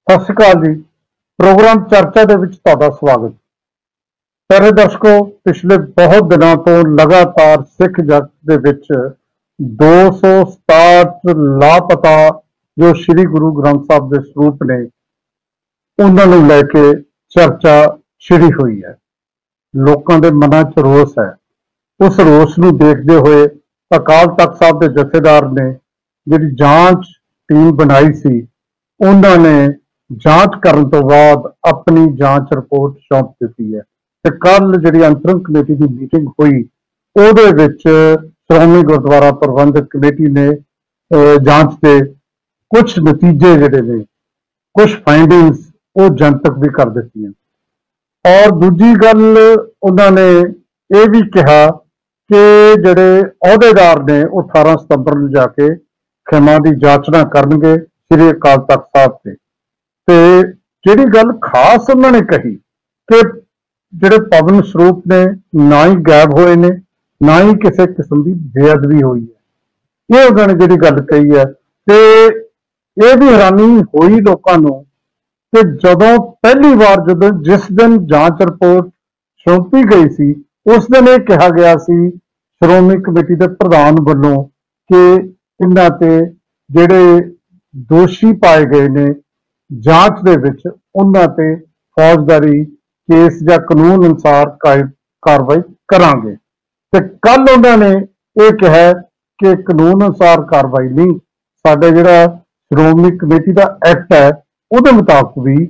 सत श्री अकाल जी। प्रोग्राम चर्चा ਦੇ ਵਿੱਚ ਤੁਹਾਡਾ ਸਵਾਗਤ। ਪਿਆਰੇ ਦਰਸ਼ਕੋ, ਪਿਛਲੇ ਬਹੁਤ ਦਿਨਾਂ ਤੋਂ ਲਗਾਤਾਰ ਸਿੱਖ ਜਗਤ ਦੇ ਵਿੱਚ 267 ਲਾਪਤਾ ਜੋ ਸ੍ਰੀ ਗੁਰੂ ਗ੍ਰੰਥ ਸਾਹਿਬ ਦੇ ਸਰੂਪ ਨੇ ਉਹਨਾਂ ਨੂੰ ਲੈ ਕੇ ਚਰਚਾ ਛਿੜੀ ਹੋਈ ਹੈ। ਲੋਕਾਂ ਦੇ ਮਨਾਂ 'ਚ ਰੋਸ ਹੈ। ਉਸ ਰੋਸ ਨੂੰ ਦੇਖਦੇ ਹੋਏ ਅਕਾਲ ਤਖਤ ਸਾਹਿਬ ਦੇ ਜਥੇਦਾਰ ਨੇ ਜਿਹੜੀ ਜਾਂਚ ਟੀਮ ਬਣਾਈ ਸੀ, ਉਹਨਾਂ ਨੇ ਜਾਂਚ ਕਰਨ ਤੋਂ ਬਾਅਦ ਆਪਣੀ ਜਾਂਚ ਰਿਪੋर्ट सौंप ਦਿੱਤੀ ਹੈ। ਤੇ ਕੱਲ ਜਿਹੜੀ ਅੰਤਰਿਮ ਕਮੇਟੀ ਦੀ ਮੀਟਿੰਗ ਹੋਈ, ਉਹਦੇ ਵਿੱਚ ਸ਼੍ਰੋਮਣੀ ਗੁਰਦੁਆਰਾ ਪ੍ਰਬੰਧਕ ਕਮੇਟੀ ਨੇ ਜਾਂਚ ਦੇ ਕੁਝ ਨਤੀਜੇ ਜਿਹੜੇ ਨੇ, ਕੁਝ ਫਾਈਂਡਿੰਗਸ ਉਹ ਜਨਤਕ ਵੀ ਕਰ ਦਿੱਤੀਆਂ। ਔਰ ਦੂਜੀ ਗੱਲ, ਉਹਨਾਂ ਨੇ ਇਹ ਵੀ ਕਿਹਾ ਕਿ ਜਿਹੜੇ ਅਹੁਦੇਦਾਰ ਨੇ ਉਹ 18 ਸਤੰਬਰ ਨੂੰ ਜਾ ਕੇ ਖਿਮਾ ਦੀ ਜਾਚਨਾ ਕਰਨਗੇ ਸ੍ਰੀ ਅਕਾਲ ਤਖਤ ਸਾਹਿਬ ਤੇ। ਤੇ ਜਿਹੜੀ ਗੱਲ ਖਾਸ ਉਹਨਾਂ ਨੇ ਕਹੀ ਕਿ ਜਿਹੜੇ ਪਵਨ ਸਰੂਪ ਨੇ ਨਾ ਹੀ ਗਾਇਬ ਹੋਏ ਨੇ, ਨਾ ਹੀ ਕਿਸੇ ਕਿਸਮ ਦੀ ਬੇਅਦਬੀ ਹੋਈ ਹੈ। ਇਹ ਉਹਨਾਂ ਨੇ ਜਿਹੜੀ ਗੱਲ ਕਹੀ ਹੈ, ਤੇ ਇਹ ਵੀ ਹੈਰਾਨੀ ਹੋਈ ਲੋਕਾਂ ਨੂੰ ਕਿ ਜਦੋਂ ਪਹਿਲੀ ਵਾਰ ਜਿਸ ਦਿਨ ਜਾਂਚ ਰਿਪੋर्ट ਸੌਂਪੀ ਗਈ ਸੀ, ਉਸ ਦਿਨ ਇਹ ਕਿਹਾ ਗਿਆ ਸੀ ਸ਼੍ਰੋਮਣੀ ਕਮੇਟੀ ਦੇ ਪ੍ਰਧਾਨ ਵੱਲੋਂ ਕਿ ਇਹਨਾਂ ਤੇ ਜਿਹੜੇ ਦੋਸ਼ੀ ਪਾਏ ਗਏ ਨੇ ਜਾਂਚ ਦੇ ਵਿੱਚ, ਉਹਨਾਂ ਤੇ ਫੌਜਦਾਰੀ ਕੇਸ ਜਾਂ ਕਾਨੂੰਨ ਅਨੁਸਾਰ ਕਾਰਵਾਈ ਕਰਾਂਗੇ। ਤੇ ਕੱਲ ਉਹਨਾਂ ਨੇ ਇਹ ਕਿਹਾ ਕਿ ਕਾਨੂੰਨ ਅਨੁਸਾਰ ਕਾਰਵਾਈ ਨਹੀਂ, ਸਾਡੇ ਜਿਹੜਾ ਸ਼੍ਰੋਮਣੀ ਕਮੇਟੀ ਦਾ ਐਕਟ ਹੈ ਉਹਦੇ ਮੁਤਾਬਕ ਵੀ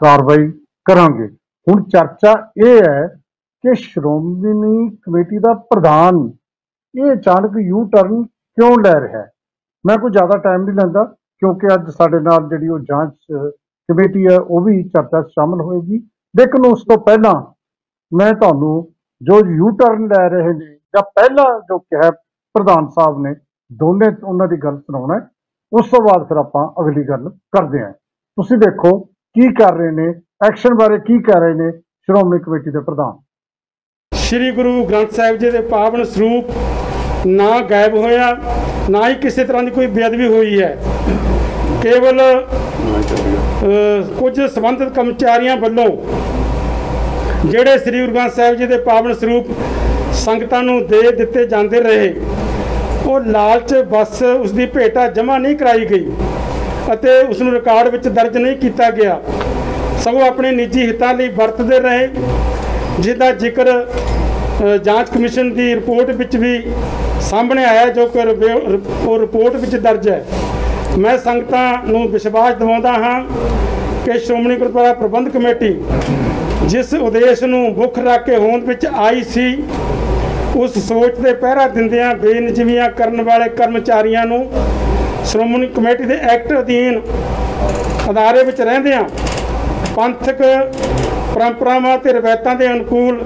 ਕਾਰਵਾਈ ਕਰਾਂਗੇ। ਹੁਣ ਚਰਚਾ ਇਹ ਹੈ ਕਿ ਸ਼੍ਰੋਮਣੀ ਕਮੇਟੀ ਦਾ ਪ੍ਰਧਾਨ ਇਹ ਅਚਾਨਕ ਯੂ ਟਰਨ ਕਿਉਂ ਲੈ ਰਿਹਾ ਹੈ। ਮੈਂ ਕੋਈ ਜ਼ਿਆਦਾ ਟਾਈਮ ਨਹੀਂ ਲੈਂਦਾ, ਕਿਉਂਕਿ ਅੱਜ ਸਾਡੇ ਨਾਲ ਜਿਹੜੀ ਉਹ ਜਾਂਚ ਕਮੇਟੀ ਹੈ ਉਹ ਵੀ ਚਰਚਾ 'ਚ ਸ਼ਾਮਲ ਹੋਏਗੀ। ਲੇਕਿਨ ਉਸ ਤੋਂ ਪਹਿਲਾਂ ਮੈਂ ਤੁਹਾਨੂੰ ਜੋ ਯੂ ਟਰਨ ਲੈ ਰਹੇ ਨੇ ਜਾਂ ਪਹਿਲਾਂ ਜੋ ਕਿਹਾ ਪ੍ਰਧਾਨ ਸਾਹਿਬ ਨੇ, ਦੋਨੇ ਉਹਨਾਂ ਦੀ ਗੱਲ ਸੁਣਾਉਣਾ ਹੈ। ਉਸ ਤੋਂ ਬਾਅਦ ਫਿਰ ਆਪਾਂ ਅਗਲੀ ਗੱਲ ਕਰਦੇ ਹਾਂ। ਤੁਸੀਂ ਦੇਖੋ ਕੀ ਕਰ ਰਹੇ ਨੇ, ਐਕਸ਼ਨ ਬਾਰੇ ਕੀ ਕਹਿ ਰਹੇ ਨੇ ਸ਼੍ਰੋਮਣੀ ਕਮੇਟੀ ਦੇ ਪ੍ਰਧਾਨ। श्री गुरु ग्रंथ साहिब जी के पावन स्वरूप ना गायब होया, ना ही किसी तरह की कोई बेअदबी हुई है। केवल कुछ संबंधित कर्मचारियों वालों ਜਿਹੜੇ श्री गुरु ग्रंथ साहिब जी के पावन स्वरूप संगतां नूं दे दिते जाते रहे, वो लालच बस उसकी भेटा जमा नहीं कराई गई ਅਤੇ ਉਸ ਨੂੰ ਰਿਕਾਰਡ ਵਿੱਚ ਦਰਜ ਨਹੀਂ ਕੀਤਾ ਗਿਆ, ਸਗੋਂ ਆਪਣੇ ਨਿੱਜੀ ਹਿੱਤਾਂ ਲਈ ਵਰਤਦੇ ਰਹੇ, ਜਿਹਦਾ ਜ਼ਿਕਰ ਜਾਂਚ ਕਮਿਸ਼ਨ ਦੀ ਰਿਪੋਰਟ ਵਿੱਚ ਵੀ ਸਾਹਮਣੇ ਆਇਆ, ਜੋ ਕਿ ਉਹ ਰਿਪੋਰਟ ਵਿੱਚ ਦਰਜ ਹੈ। ਮੈਂ ਸੰਗਤਾਂ ਨੂੰ ਵਿਸ਼ਵਾਸ ਦਿਵਾਉਂਦਾ ਹਾਂ ਕਿ ਸ਼੍ਰੋਮਣੀ ਗੁਰਦੁਆਰਾ ਪ੍ਰਬੰਧਕ ਕਮੇਟੀ ਜਿਸ ਉਦੇਸ਼ ਨੂੰ ਮੁੱਖ ਰੱਖ ਕੇ ਹੋਂਦ ਵਿੱਚ ਆਈ ਸੀ, ਉਸ ਸੋਚ ਦੇ ਪਹਿਰਾ ਦਿੰਦਿਆਂ ਬੇਨਜ਼ੀਆਂ ਕਰਨ ਵਾਲੇ ਕਰਮਚਾਰੀਆਂ ਨੂੰ ਸ਼੍ਰੋਮਣੀ ਕਮੇਟੀ ਦੇ ਐਕਟ ਅਧੀਨ ਅਦਾਰੇ ਵਿੱਚ ਰਹਿੰਦਿਆਂ ਪੰਥਕ ਪਰੰਪਰਾਵਾਂ ਤੇ ਰਵਾਇਤਾਂ ਦੇ ਅਨੁਕੂਲ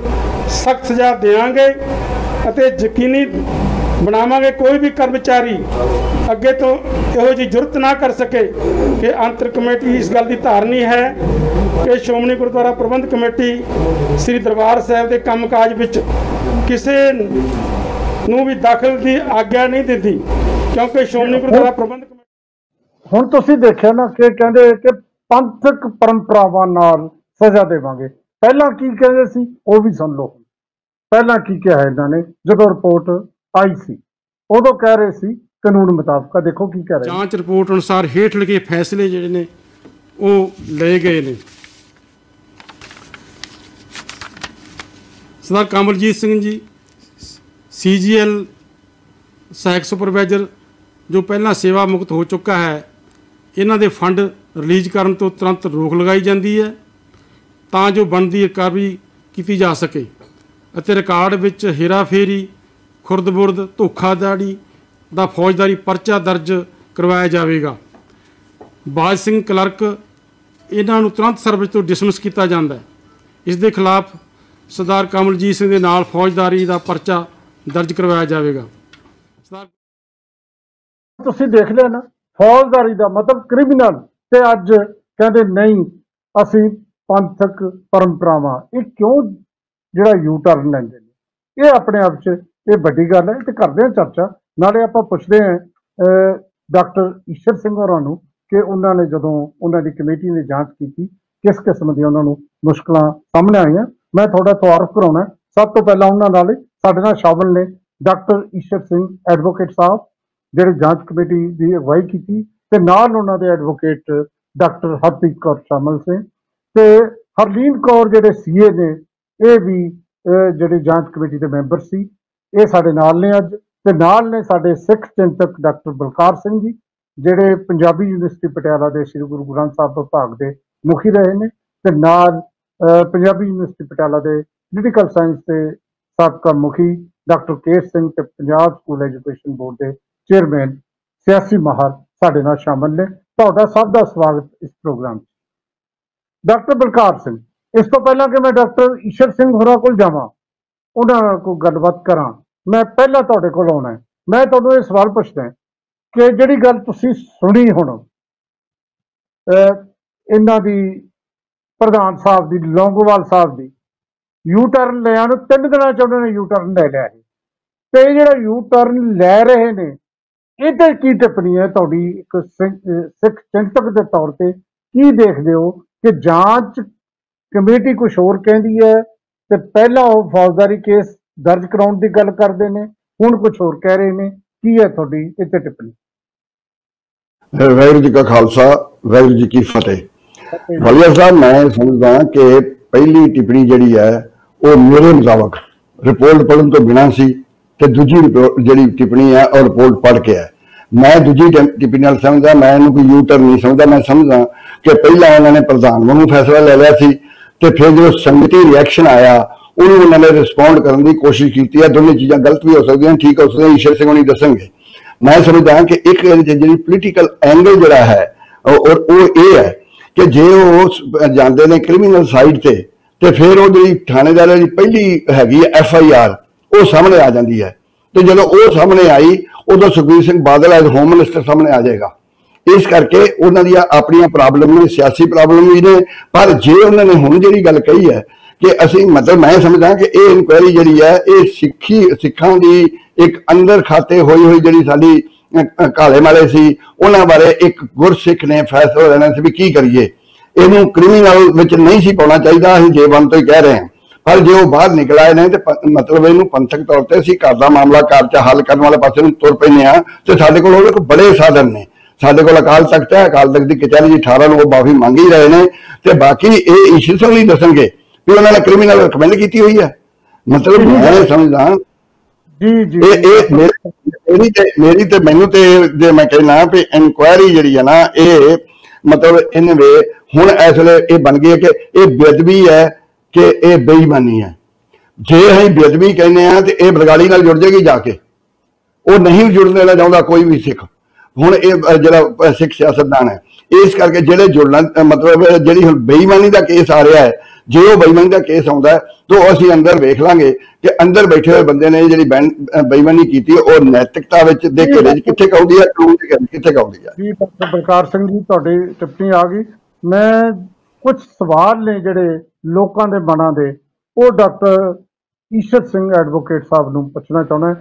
ਸਖਤ ਸਜ਼ਾ ਦੇਵਾਂਗੇ ਅਤੇ ਯਕੀਨੀ ਬਣਾਵਾਂਗੇ ਕੋਈ ਵੀ ਕਰਮਚਾਰੀ ਅੱਗੇ ਤੋਂ ਇਹੋ ਜਿਹੀ ਜ਼ਰੂਰਤ ਨਾ ਕਰ ਸਕੇ। ਕਿ ਅੰਤਰ ਕਮੇਟੀ ਇਸ ਗੱਲ ਦੀ ਧਾਰਨੀ ਹੈ ਕਿ ਸ਼੍ਰੋਮਣੀ ਗੁਰਦੁਆਰਾ ਪ੍ਰਬੰਧਕ ਕਮੇਟੀ ਸ੍ਰੀ ਦਰਬਾਰ ਸਾਹਿਬ ਦੇ ਕੰਮਕਾਜ ਵਿੱਚ ਕਿਸੇ ਨੂੰ ਵੀ ਦਖਲ ਦੀ ਆਗਿਆ ਨਹੀਂ ਦਿੰਦੀ, ਕਿਉਂਕਿ ਸ਼੍ਰੋਮਣੀ ਗੁਰਦੁਆਰਾ ਪ੍ਰਬੰਧਕ ਕਮੇਟੀ। ਹੁਣ ਤੁਸੀਂ ਦੇਖਿਆ ਨਾ ਕਿ ਕਹਿੰਦੇ ਕਿ ਪੰਥਕ ਪਰੰਪਰਾਵਾਂ ਨਾਲ ਸਜ਼ਾ ਦੇਵਾਂਗੇ। ਪਹਿਲਾਂ ਕੀ ਕਹਿੰਦੇ ਸੀ ਉਹ ਵੀ ਸੁਣ ਲਓ। ਪਹਿਲਾਂ ਕੀ ਕਿਹਾ ਇਹਨਾਂ ਨੇ ਜਦੋਂ ਰਿਪੋਰਟ ਆਈ ਸੀ, ਉਦੋਂ ਕਹਿ ਰਹੇ ਸੀ ਕਾਨੂੰਨ ਮੁਤਾਬਕ। ਦੇਖੋ ਕੀ ਕਹਿ ਰਹੇ। ਜਾਂਚ ਰਿਪੋਰਟ ਅਨੁਸਾਰ ਹੇਠ ਲਿਖੇ ਫੈਸਲੇ ਜਿਹੜੇ ਨੇ ਉਹ ਲਏ ਗਏ ਨੇ। ਸਰਦਾਰ ਕਮਲਜੀਤ ਸਿੰਘ ਜੀ CGL ਸਹਾਇਕ ਸੁਪਰਵਾਈਜ਼ਰ, ਜੋ ਪਹਿਲਾਂ ਸੇਵਾ ਮੁਕਤ ਹੋ ਚੁੱਕਾ ਹੈ, ਇਹਨਾਂ ਦੇ ਫੰਡ ਰਿਲੀਜ਼ ਕਰਨ ਤੋਂ ਤੁਰੰਤ ਰੋਕ ਲਗਾਈ ਜਾਂਦੀ ਹੈ ਤਾਂ ਜੋ ਬਣਦੀ ਰਿਕਵਰੀ ਕੀਤੀ ਜਾ ਸਕੇ ਅਤੇ ਰਿਕਾਰਡ ਵਿੱਚ ਹੇਰਾਫੇਰੀ, ਖੁਰਦ-ਬੁਰਦ, ਧੋਖਾਧੜੀ ਦਾ ਫੌਜਦਾਰੀ ਪਰਚਾ ਦਰਜ ਕਰਵਾਇਆ ਜਾਵੇਗਾ। ਬਾਜ ਸਿੰਘ ਕਲਰਕ, ਇਹਨਾਂ ਨੂੰ ਤੁਰੰਤ ਸਰਵਿਸ ਤੋਂ ਡਿਸਮਿਸ ਕੀਤਾ ਜਾਂਦਾ ਹੈ। ਇਸ ਦੇ ਖਿਲਾਫ ਸਰਦਾਰ ਕਮਲਜੀਤ ਸਿੰਘ ਦੇ ਨਾਲ ਫੌਜਦਾਰੀ ਦਾ ਪਰਚਾ ਦਰਜ ਕਰਵਾਇਆ ਜਾਵੇਗਾ। ਤੁਸੀਂ ਦੇਖ ਲਿਆ ਨਾ, ਫੌਜਦਾਰੀ ਦਾ ਮਤਲਬ ਕ੍ਰਿਮੀਨਲ। ਤੇ ਅੱਜ ਕਹਿੰਦੇ ਨਹੀਂ ਅਸੀਂ ਪੰਥਕ ਪਰੰਪਰਾਵਾਂ। ਇਹ ਕਿਉਂ ਜਿਹੜਾ ਯੂ ਟਰਨ ਲੈਂਦੇ ਨੇ? ਇਹ ਆਪਣੇ ਆਪ 'ਚ ਇਹ ਵੱਡੀ ਗੱਲ ਹੈ। ਤੇ ਕਰਦੇ ਹਾਂ ਚਰਚਾ, ਨਾਲੇ ਆਪਾਂ ਪੁੱਛਦੇ ਹਾਂ ਡਾਕਟਰ ਈਸ਼ਰ ਸਿੰਘ ਹੋਰਾਂ ਨੂੰ कि उन्होंने जदों उन्होंने कमेटी ने जांच की किस किस्म दी उन्होंने मुश्किलां सामने आईयां। मैं थोड़ा तारुफ कराउणा। सब तो पहला उन्होंने नाल साडे नाल शामिल ने डॉक्टर ईशर सिंह एडवोकेट साहब जिहड़े जांच कमेटी की अगवाई की ते नाल उन्हां दे एडवोकेट डॉक्टर हरप्रीत कौर शामिल से ते हरलीन कौर जिहड़े सीए ने ये भी जिहड़े जांच कमेटी के मैंबर सी ये साडे नाल ने अज ते नाल ने साडे सिख चिंतक डॉक्टर बलकार सिंह जी जिहड़े पंजाबी यूनिवर्सिटी पटियाला के श्री गुरु ग्रंथ साहब विभाग के मुखी रहे ने ते नाल पंजाबी यूनिवर्सिटी पटियाला के पोलिटिकल साइंस के साबका मुखी डॉक्टर केस सिंह ते पंजाब स्कूल एजुकेशन बोर्ड के चेयरमैन सियासी माहर साडे नाल शामिल ने। तुहाडा सब दा स्वागत इस प्रोग्राम। डॉक्टर बलकार सिंह, इस तो पहला कि मैं डॉक्टर ईशर सिंह होरां कोल जावां उन्हां नाल कोई गलबात करां, मैं पहला तुहाडे कोल आउणा है। मैं तुहानूं ये सवाल पुछदा कि जिहड़ी गल तुसीं सुनी हुण इन्हां दी प्रधान साहब दी लौंगोवाल साहब दी यू टर्न लिया 3 दिनां च उन्होंने यू टर्न ले लिया है ते जिहड़ा यू टर्न लै रहे ने इहते की टिप्पणी है तुहाडी एक सिख चिंतक के तौर पर की देखदे हो कि जांच कमेटी कुछ होर कहती है ते पहला वो फौजदारी केस दर्ज कराउण दी गल करदे ने हुण कुछ होर कह रहे ने, की है तुहाडी इहते टिप्पणी? वाहिगुरू जी का खालसा वाहिगुरू जी की फतेह। वालिया साहब, मैं समझदा कि पहली टिप्पणी जिहड़ी है वो मेरे मुताबक रिपोर्ट पढ़न तो बिना सी ते दूजी जिहड़ी टिप्पणी है और रिपोर्ट पढ़ के है। मैं दूजी टिप्पणी नाल समझदा, मैं इहनूं कोई यू टर्न नहीं समझदा। मैं समझदा कि पहला उन्होंने प्रधान वांगू फैसला ले लिया सी ते फिर जो संगती रिएक्शन आया उन्होंने उन्होंने रिस्पोंड करने की कोशिश की है। दोनों चीज़ां गलत भी हो सकती, ठीक हो सकती, ईशर सिंह होनी दसेंगे। मैं समझदा कि एक जी पोलिटिकल एंगल जरा है और वो ये है कि जे वो जाते हैं क्रिमिनल साइड से फिर वो जी थानेदार की पहली हैगी FIR वो सामने आ जाती है। तो जो वो सामने आई उदों Sukhbir Singh Badal age home minister सामने आ जाएगा। इस करके उन्होंने अपन प्रॉब्लम ने सियासी प्रॉब्लम भी ने, पर जे उन्होंने हुण जी गल कही है कि असी मतलब मैं समझदा कि ये इनक्वायरी जी है ये सिखां की एक अंदर खाते हुई जी साडी काले माले सी उन्हां बारे एक गुरसिख ने फैसला लेना सी भी की करिए, इनू क्रिमिनल विच नहीं सी पाउणा चाहिए। असीं J1 तो ही कह रहे हैं, पर जो वो बाहर निकल आए ने तो मतलब इनू पंथक तौर पर असीं घर दा मामला घर च हल करने वाले पासे नूं तुर पैने आ ते साडे कोल उहदे कोल बड़े साधन ने। साडे कोल अकाल तख्त है, अकाल तख्त की कचहरी 18 नूं माफी मंग ही रहे हैं ते बाकी ये ईशर सिंह नहीं दसणगे भी उन्होंने क्रिमिनल रिकमेंड की हुई है। मतलब मैं समझदा मेरी ते मैनू ते जे मैं कहना भी इंक्वायरी जी है ना ये मतलब इन वे हुण इस वेले ये बन गई है कि ये बेअदबी है कि ये बेईमानी है। जे असीं बेअदबी कहने तो ये बरगाड़ी नाल जुड़ जाएगी जाके, वो नहीं जुड़ने देना चाहता कोई भी सिख। हुण ये जिहड़ा सिख सियासतदान है इस करके जिहड़े जुड़ना मतलब जिहड़ी हुण बेईमानी का केस आ रहा है, जे वो बेईमानी का केस आता है तो असीं अंदर वेख लांगे कि अंदर बैठे हुए बंदे ने जिहड़ी बेईमानी की और नैतिकता विच दे घेरे कित्थे काउंदी है, कानून दे घेरे कित्थे काउंदी है। जी डॉक्टर बलकार सिंह जी तुहाडी टिप्पणी आ गई। मैं कुछ सवाल ने जिहड़े लोकां दे मनां दे वो डॉक्टर ईशर सिंह एडवोकेट साहब नूं पुछना चाहुंदा।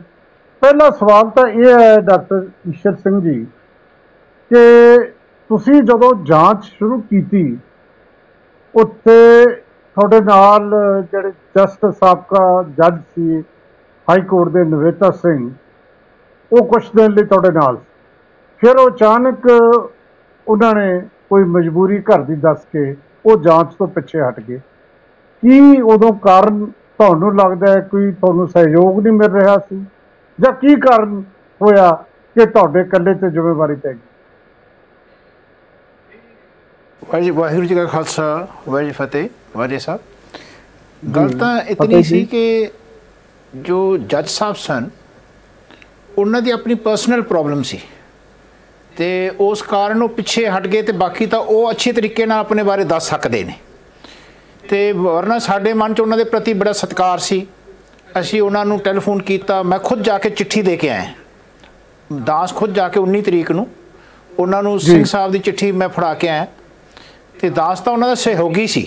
पहला सवाल तो यह है डॉक्टर ईशर सिंह जी कि तुसीं जदों जांच शुरू की उत्थे थोड़े नाल जिहड़े जस्टिस साबका जज सी हाई कोर्ट के नवेता सिंह वो कुछ दिन लिए थोड़े नाल, फिर वो अचानक उन्होंने कोई मजबूरी घर की दस के वो जांच तो पिछे हट गए। की उदों कारण तुहानूं लगदा है कोई तुहानूं सहयोग नहीं मिल रहा सी जां की कारण होया कि तुहाडे कल्ले ते जिम्मेवारी पै गई? वाहिगुरू जी का खालसा वाहिगुरू जी फतेह। वाजे साहब, गल तो इतनी सी कि जो जज साहब सन उन्हों की अपनी पर्सनल प्रॉब्लम सी ते उस कारण वो पिछे हट गए तो बाकी तो वो अच्छे तरीके नाल अपने बारे दस सकते हैं। तो वरना साडे मन च उन्होंने प्रति बड़ा सत्कार सी। असी उन्होंने टैलीफोन किया, मैं खुद जाके चिट्ठी दे के आया दास, खुद जाके 19 तरीक नूं उन्होंने सिंह साहब की चिट्ठी मैं फड़ा के आया तो दास तो उन्होंने सहयोगी सी।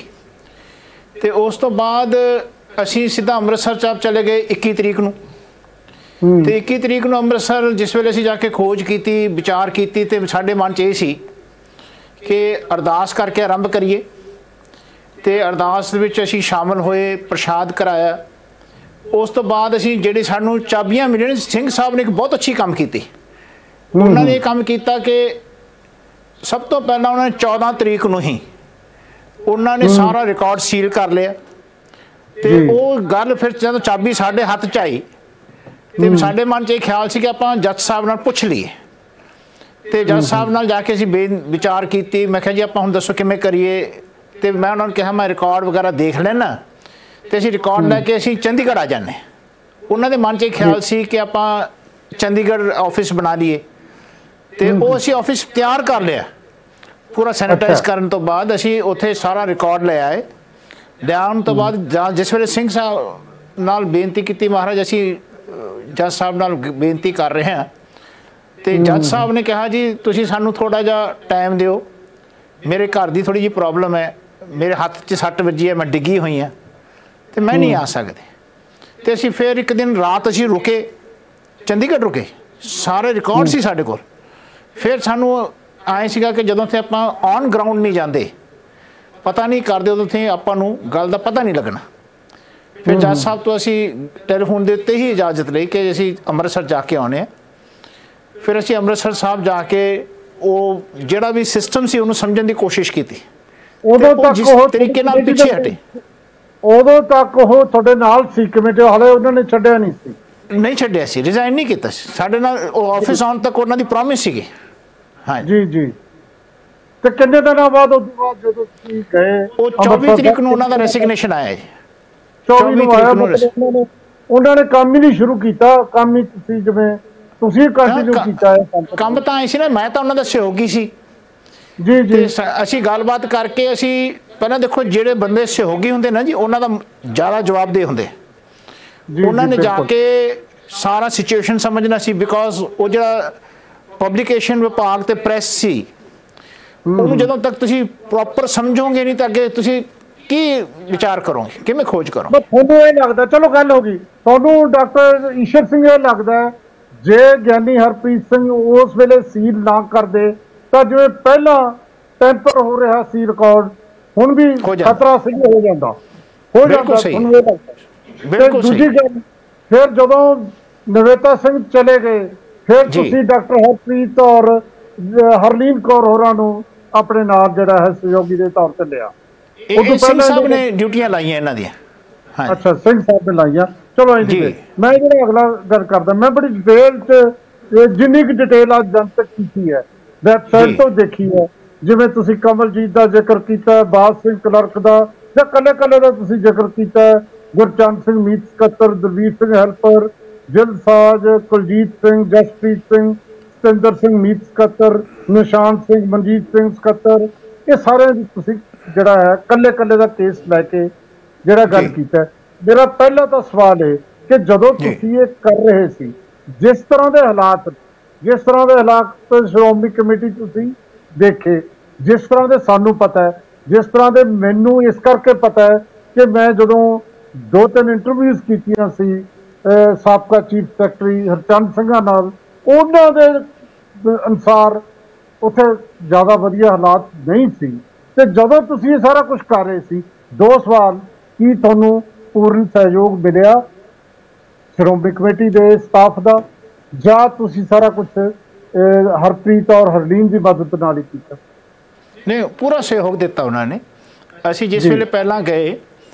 तो उस तो बाद असी सीधा अमृतसर चाप चले गए 21 तरीक नूं। तो 21 तरीक नूं अमृतसर जिस वेले असीं जाके खोज की विचार की तो साडे मन च ये सी कि अरदास करके आरंभ करिए। तो अरदास विच असीं शामिल होए, प्रसाद कराया। उस तो बाद असीं जिहड़े सानूं चाबियां मिलीਆਂ, सिंह साहब ने एक बहुत अच्छी काम की। उन्होंने काम किया कि सब तो पहला उन्होंने 14 तरीक नूं ही उन्होंने सारा रिकॉर्ड सील कर लिया। तो वो गल फिर जब चाबी साढ़े हत्थ च आई तो साढ़े मन च ये ख्याल से कि आपां जज साहब नाल पुछ लीए। तो जज साहब नाल जाके असीं विचार की। मैं कहा जी आपां हुण दसो किवें करिए। तो मैं उन्होंने कहा मैं रिकॉर्ड वगैरह देख लेना, तो असीं रिकॉर्ड लैके असीं चंडीगढ़ आ जाने। उन्होंने मन च ख्याल से कि आपां चंडीगढ़ ऑफिस बना लीए। तो वो असीं ऑफिस तैयार कर लिया पूरा सैनिटाइज करने तो बाद। असीं उत्थे सारा रिकॉर्ड ले आए। लियाउण तो बाद जिस वेले सिंह साहब नाल बेनती की, महाराज असीं जज साहब नाल बेनती कर रहे हैं, तो जज साहब ने कहा जी तुसीं सानूं थोड़ा जिहा टाइम दिओ, मेरे घर की थोड़ी जी प्रॉब्लम है, मेरे हत्थ 'च सੱਟ वजी है, मैं डिग्गी हुई हाँ, तो मैं नहीं आ सकते। तो असीं फिर एक दिन रात असीं रुके, चंडीगढ़ रुके, सारे रिकॉर्ड सी साडे कोल। फिर सानूं आए सीगा कि जदों ते आपां ऑन ग्राउंड नहीं जाते, पता नहीं करते, उदों ते आपां नूं गल दा पता नहीं लगना। फिर जज साहब तो असीं टैलीफोन दे उत्ते ही इजाजत लई कि असीं अमृतसर जाके आउणे आ। फिर असीं अमृतसर साहब जाके वो जिहड़ा भी सिस्टम सी उहनूं समझण दी कोशिश कीती। उदों तक जिस तरीके नाल पिछे हटे, उदों तक ਉਹ ਤੁਹਾਡੇ ਨਾਲ ਸੀ ਕਮੇਟੀ ਵਾਲੇ, ਉਹਨਾਂ ਨੇ ਛੱਡਿਆ ਨਹੀਂ ਸੀ? नहीं छड्डिया सी, रिजाइन नहीं कीता सी। साडे नाल ऑफिस आउण तक उन्हां दी प्रॉमिस सीगी। हाँ जी जी। ਤੇ ਕਿੰਨੇ ਦਿਨਾਂ ਬਾਅਦ ਉਸ ਤੋਂ ਬਾਅਦ ਜਦੋਂ ਤੁਸੀਂ ਗਏ? ਉਹ 24 ਤਰੀਕ ਨੂੰ ਉਹਨਾਂ ਦਾ ਰੈਸਿਗਨੇਸ਼ਨ ਆਇਆ ਜੀ। 24 ਨੂੰ ਆਇਆ, ਉਹਨਾਂ ਨੇ ਕੰਮ ਹੀ ਨਹੀਂ ਸ਼ੁਰੂ ਕੀਤਾ। ਕੰਮ ਹੀ ਤੁਸੀਂ ਜਿਵੇਂ ਤੁਸੀਂ ਕੰਟੀਨਿਊ ਕੀਤਾ ਹੈ ਕੰਮ ਤਾਂ ਐ ਸੀ ਨਾ, ਮੈਂ ਤਾਂ ਉਹਨਾਂ ਦਾ ਸਹਿਯੋਗੀ ਸੀ। ਜੀ ਜੀ। ਅਸੀਂ ਗੱਲਬਾਤ ਕਰਕੇ ਅਸੀਂ ਪਹਿਲਾਂ ਦੇਖੋ ਜਿਹੜੇ ਬੰਦੇ ਸਹਿਯੋਗੀ ਹੁੰਦੇ ਨਾ ਜੀ, ਉਹਨਾਂ ਦਾ ਜ਼ਿਆਦਾ ਜਵਾਬਦੇਹ ਹੁੰਦੇ। ਉਹਨਾਂ ਨੇ ਜਾ ਕੇ ਸਾਰਾ ਸਿਚੁਏਸ਼ਨ ਸਮਝਣਾ ਸੀ, ਬਿਕੋਜ਼ ਉਹ ਜਿਹੜਾ ਪਬਲਿਕੇਸ਼ਨ ਵਿਭਾਗ ਤੇ ਪ੍ਰੈਸ ਸੀ, ਉਹਨੂੰ ਜਦੋਂ ਤੱਕ ਤੁਸੀਂ ਪ੍ਰੋਪਰ ਸਮਝੋਗੇ ਨਹੀਂ ਤਾਂ ਅੱਗੇ ਤੁਸੀਂ ਕੀ ਵਿਚਾਰ ਕਰੋਗੇ, ਕਿਵੇਂ ਖੋਜ ਕਰੋਗੇ? ਤੁਹਾਨੂੰ ਇਹ ਲੱਗਦਾ, ਚਲੋ ਗੱਲ ਹੋ ਗਈ, ਤੁਹਾਨੂੰ ਡਾਕਟਰ ਈਸ਼ਰ ਸਿੰਘ ਇਹ ਲੱਗਦਾ ਜੇ ਗਿਆਨੀ ਹਰਪ੍ਰੀਤ ਸਿੰਘ ਉਸ ਵੇਲੇ ਸੀਲ ਨਾ ਕਰਦੇ ਤਾਂ ਜਿਵੇਂ ਪਹਿਲਾਂ ਟੈਂਪਰ ਹੋ ਰਿਹਾ ਸੀ ਰਿਕਾਰਡ, ਹੁਣ ਵੀ ਖਤਰਾ ਸੀ ਹੋ ਜਾਂਦਾ ਤੁਹਾਨੂੰ ਇਹ ਲੱਗਦਾ? ਦੂਜੀ ਗੱਲ, ਫਿਰ ਜਦੋਂ ਨਵੇਤਾ ਸਿੰਘ ਚਲੇ ਗਏ, ਫਿਰ ਤੁਸੀਂ ਡਾਕਟਰ ਹਰਪ੍ਰੀਤ ਔਰ ਹਰਲੀਨ ਕੌਰ ਹੋਰਾਂ ਨੂੰ ਆਪਣੇ ਨਾਲ ਜਿਹੜਾ ਹੈ ਸਹਿਯੋਗੀ ਦੇ ਤੌਰ ਤੇ ਲਿਆ। ਸਿੰਘ ਸਾਹਿਬ ਨੇ ਡਿਊਟੀਆਂ ਲਾਈਆਂ ਇਹਨਾਂ ਦੀਆਂ। ਅੱਛਾ, ਸਿੰਘ ਸਾਹਿਬ ਨੇ ਲਾਈਆਂ। ਚਲੋ ਜੀ, ਮੈਂ ਜਿਹੜਾ ਅਗਲਾ ਗੱਲ ਕਰਦਾ, ਮੈਂ ਬੜੀ ਡਿਟੇਲ ਚ ਜਿੰਨੀ ਕੁ ਡਿਟੇਲ ਅੱਜ ਜਨਤਕ ਕੀਤੀ ਹੈ, ਵੈਬਸਾਈਟ ਤੋਂ ਦੇਖੀ ਹੈ, ਜਿਵੇਂ ਤੁਸੀਂ ਕਮਲਜੀਤ ਦਾ ਜ਼ਿਕਰ ਕੀਤਾ, ਬਾਦ ਸਿੰਘ ਕਲਰਕ ਦਾ, ਜਾਂ ਕੱਲੇ ਕੱਲੇ ਦਾ ਤੁਸੀਂ ਜ਼ਿਕਰ ਕੀਤਾ, ਗੁਰਚੰਦ ਸਿੰਘ ਮੀਤ ਸਕੱਤਰ, ਦਲਵੀਰ ਸਿੰਘ ਹੈਲਪਰ, ਜਿਲਸਾਜ, ਕੁਲਜੀਤ ਸਿੰਘ, ਜਸਪ੍ਰੀਤ ਸਿੰਘ, ਸਤਿੰਦਰ ਸਿੰਘ ਮੀਤ ਸਕੱਤਰ, ਨਿਸ਼ਾਨ ਸਿੰਘ, ਮਨਜੀਤ ਸਿੰਘ ਸਕੱਤਰ, ਇਹ ਸਾਰਿਆਂ ਦੀ ਤੁਸੀਂ ਜਿਹੜਾ ਹੈ ਕੱਲੇ ਕੱਲੇ ਦਾ ਕੇਸ ਲੈ ਕੇ ਜਿਹੜਾ ਗੱਲ ਕੀਤਾ। ਮੇਰਾ ਪਹਿਲਾ ਤਾਂ ਸਵਾਲ ਹੈ ਕਿ ਜਦੋਂ ਤੁਸੀਂ ਇਹ ਕਰ ਰਹੇ ਸੀ, ਜਿਸ ਤਰ੍ਹਾਂ ਦੇ ਹਾਲਾਤ ਸ਼੍ਰੋਮਣੀ ਕਮੇਟੀ ਤੁਸੀਂ ਦੇਖੇ, ਜਿਸ ਤਰ੍ਹਾਂ ਦੇ ਸਾਨੂੰ ਪਤਾ ਹੈ, ਜਿਸ ਤਰ੍ਹਾਂ ਦੇ ਮੈਨੂੰ ਇਸ ਕਰਕੇ ਪਤਾ ਹੈ ਕਿ ਮੈਂ ਜਦੋਂ 2-3 ਇੰਟਰਵਿਊਜ਼ ਕੀਤੀਆਂ ਸੀ ਸਾਬਕਾ ਚੀਫ ਸੈਕਟਰੀ ਹਰਚੰਦ ਸਿੰਘਾਂ ਨਾਲ, ਉਹਨਾਂ ਦੇ ਅਨੁਸਾਰ ਉੱਥੇ ਜ਼ਿਆਦਾ ਵਧੀਆ ਹਾਲਾਤ ਨਹੀਂ ਸੀ। ਤੇ ਜਦੋਂ ਤੁਸੀਂ ਇਹ ਸਾਰਾ ਕੁਝ ਕਰ ਰਹੇ ਸੀ, ਦੋ ਸਵਾਲ, ਕੀ ਤੁਹਾਨੂੰ ਪੂਰਨ ਸਹਿਯੋਗ ਮਿਲਿਆ ਸ਼੍ਰੋਮਣੀ ਕਮੇਟੀ ਦੇ ਸਟਾਫ ਦਾ, ਜਾਂ ਤੁਸੀਂ ਸਾਰਾ ਕੁਝ ਹਰਪ੍ਰੀਤ ਔਰ ਹਰਲੀਨ ਦੀ ਮਦਦ ਨਾਲ ਹੀ ਕੀਤਾ? ਨਹੀਂ, ਪੂਰਾ ਸਹਿਯੋਗ ਦਿੱਤਾ ਉਹਨਾਂ ਨੇ। ਅਸੀਂ ਜਿਸ ਵੇਲੇ ਪਹਿਲਾਂ ਗਏ,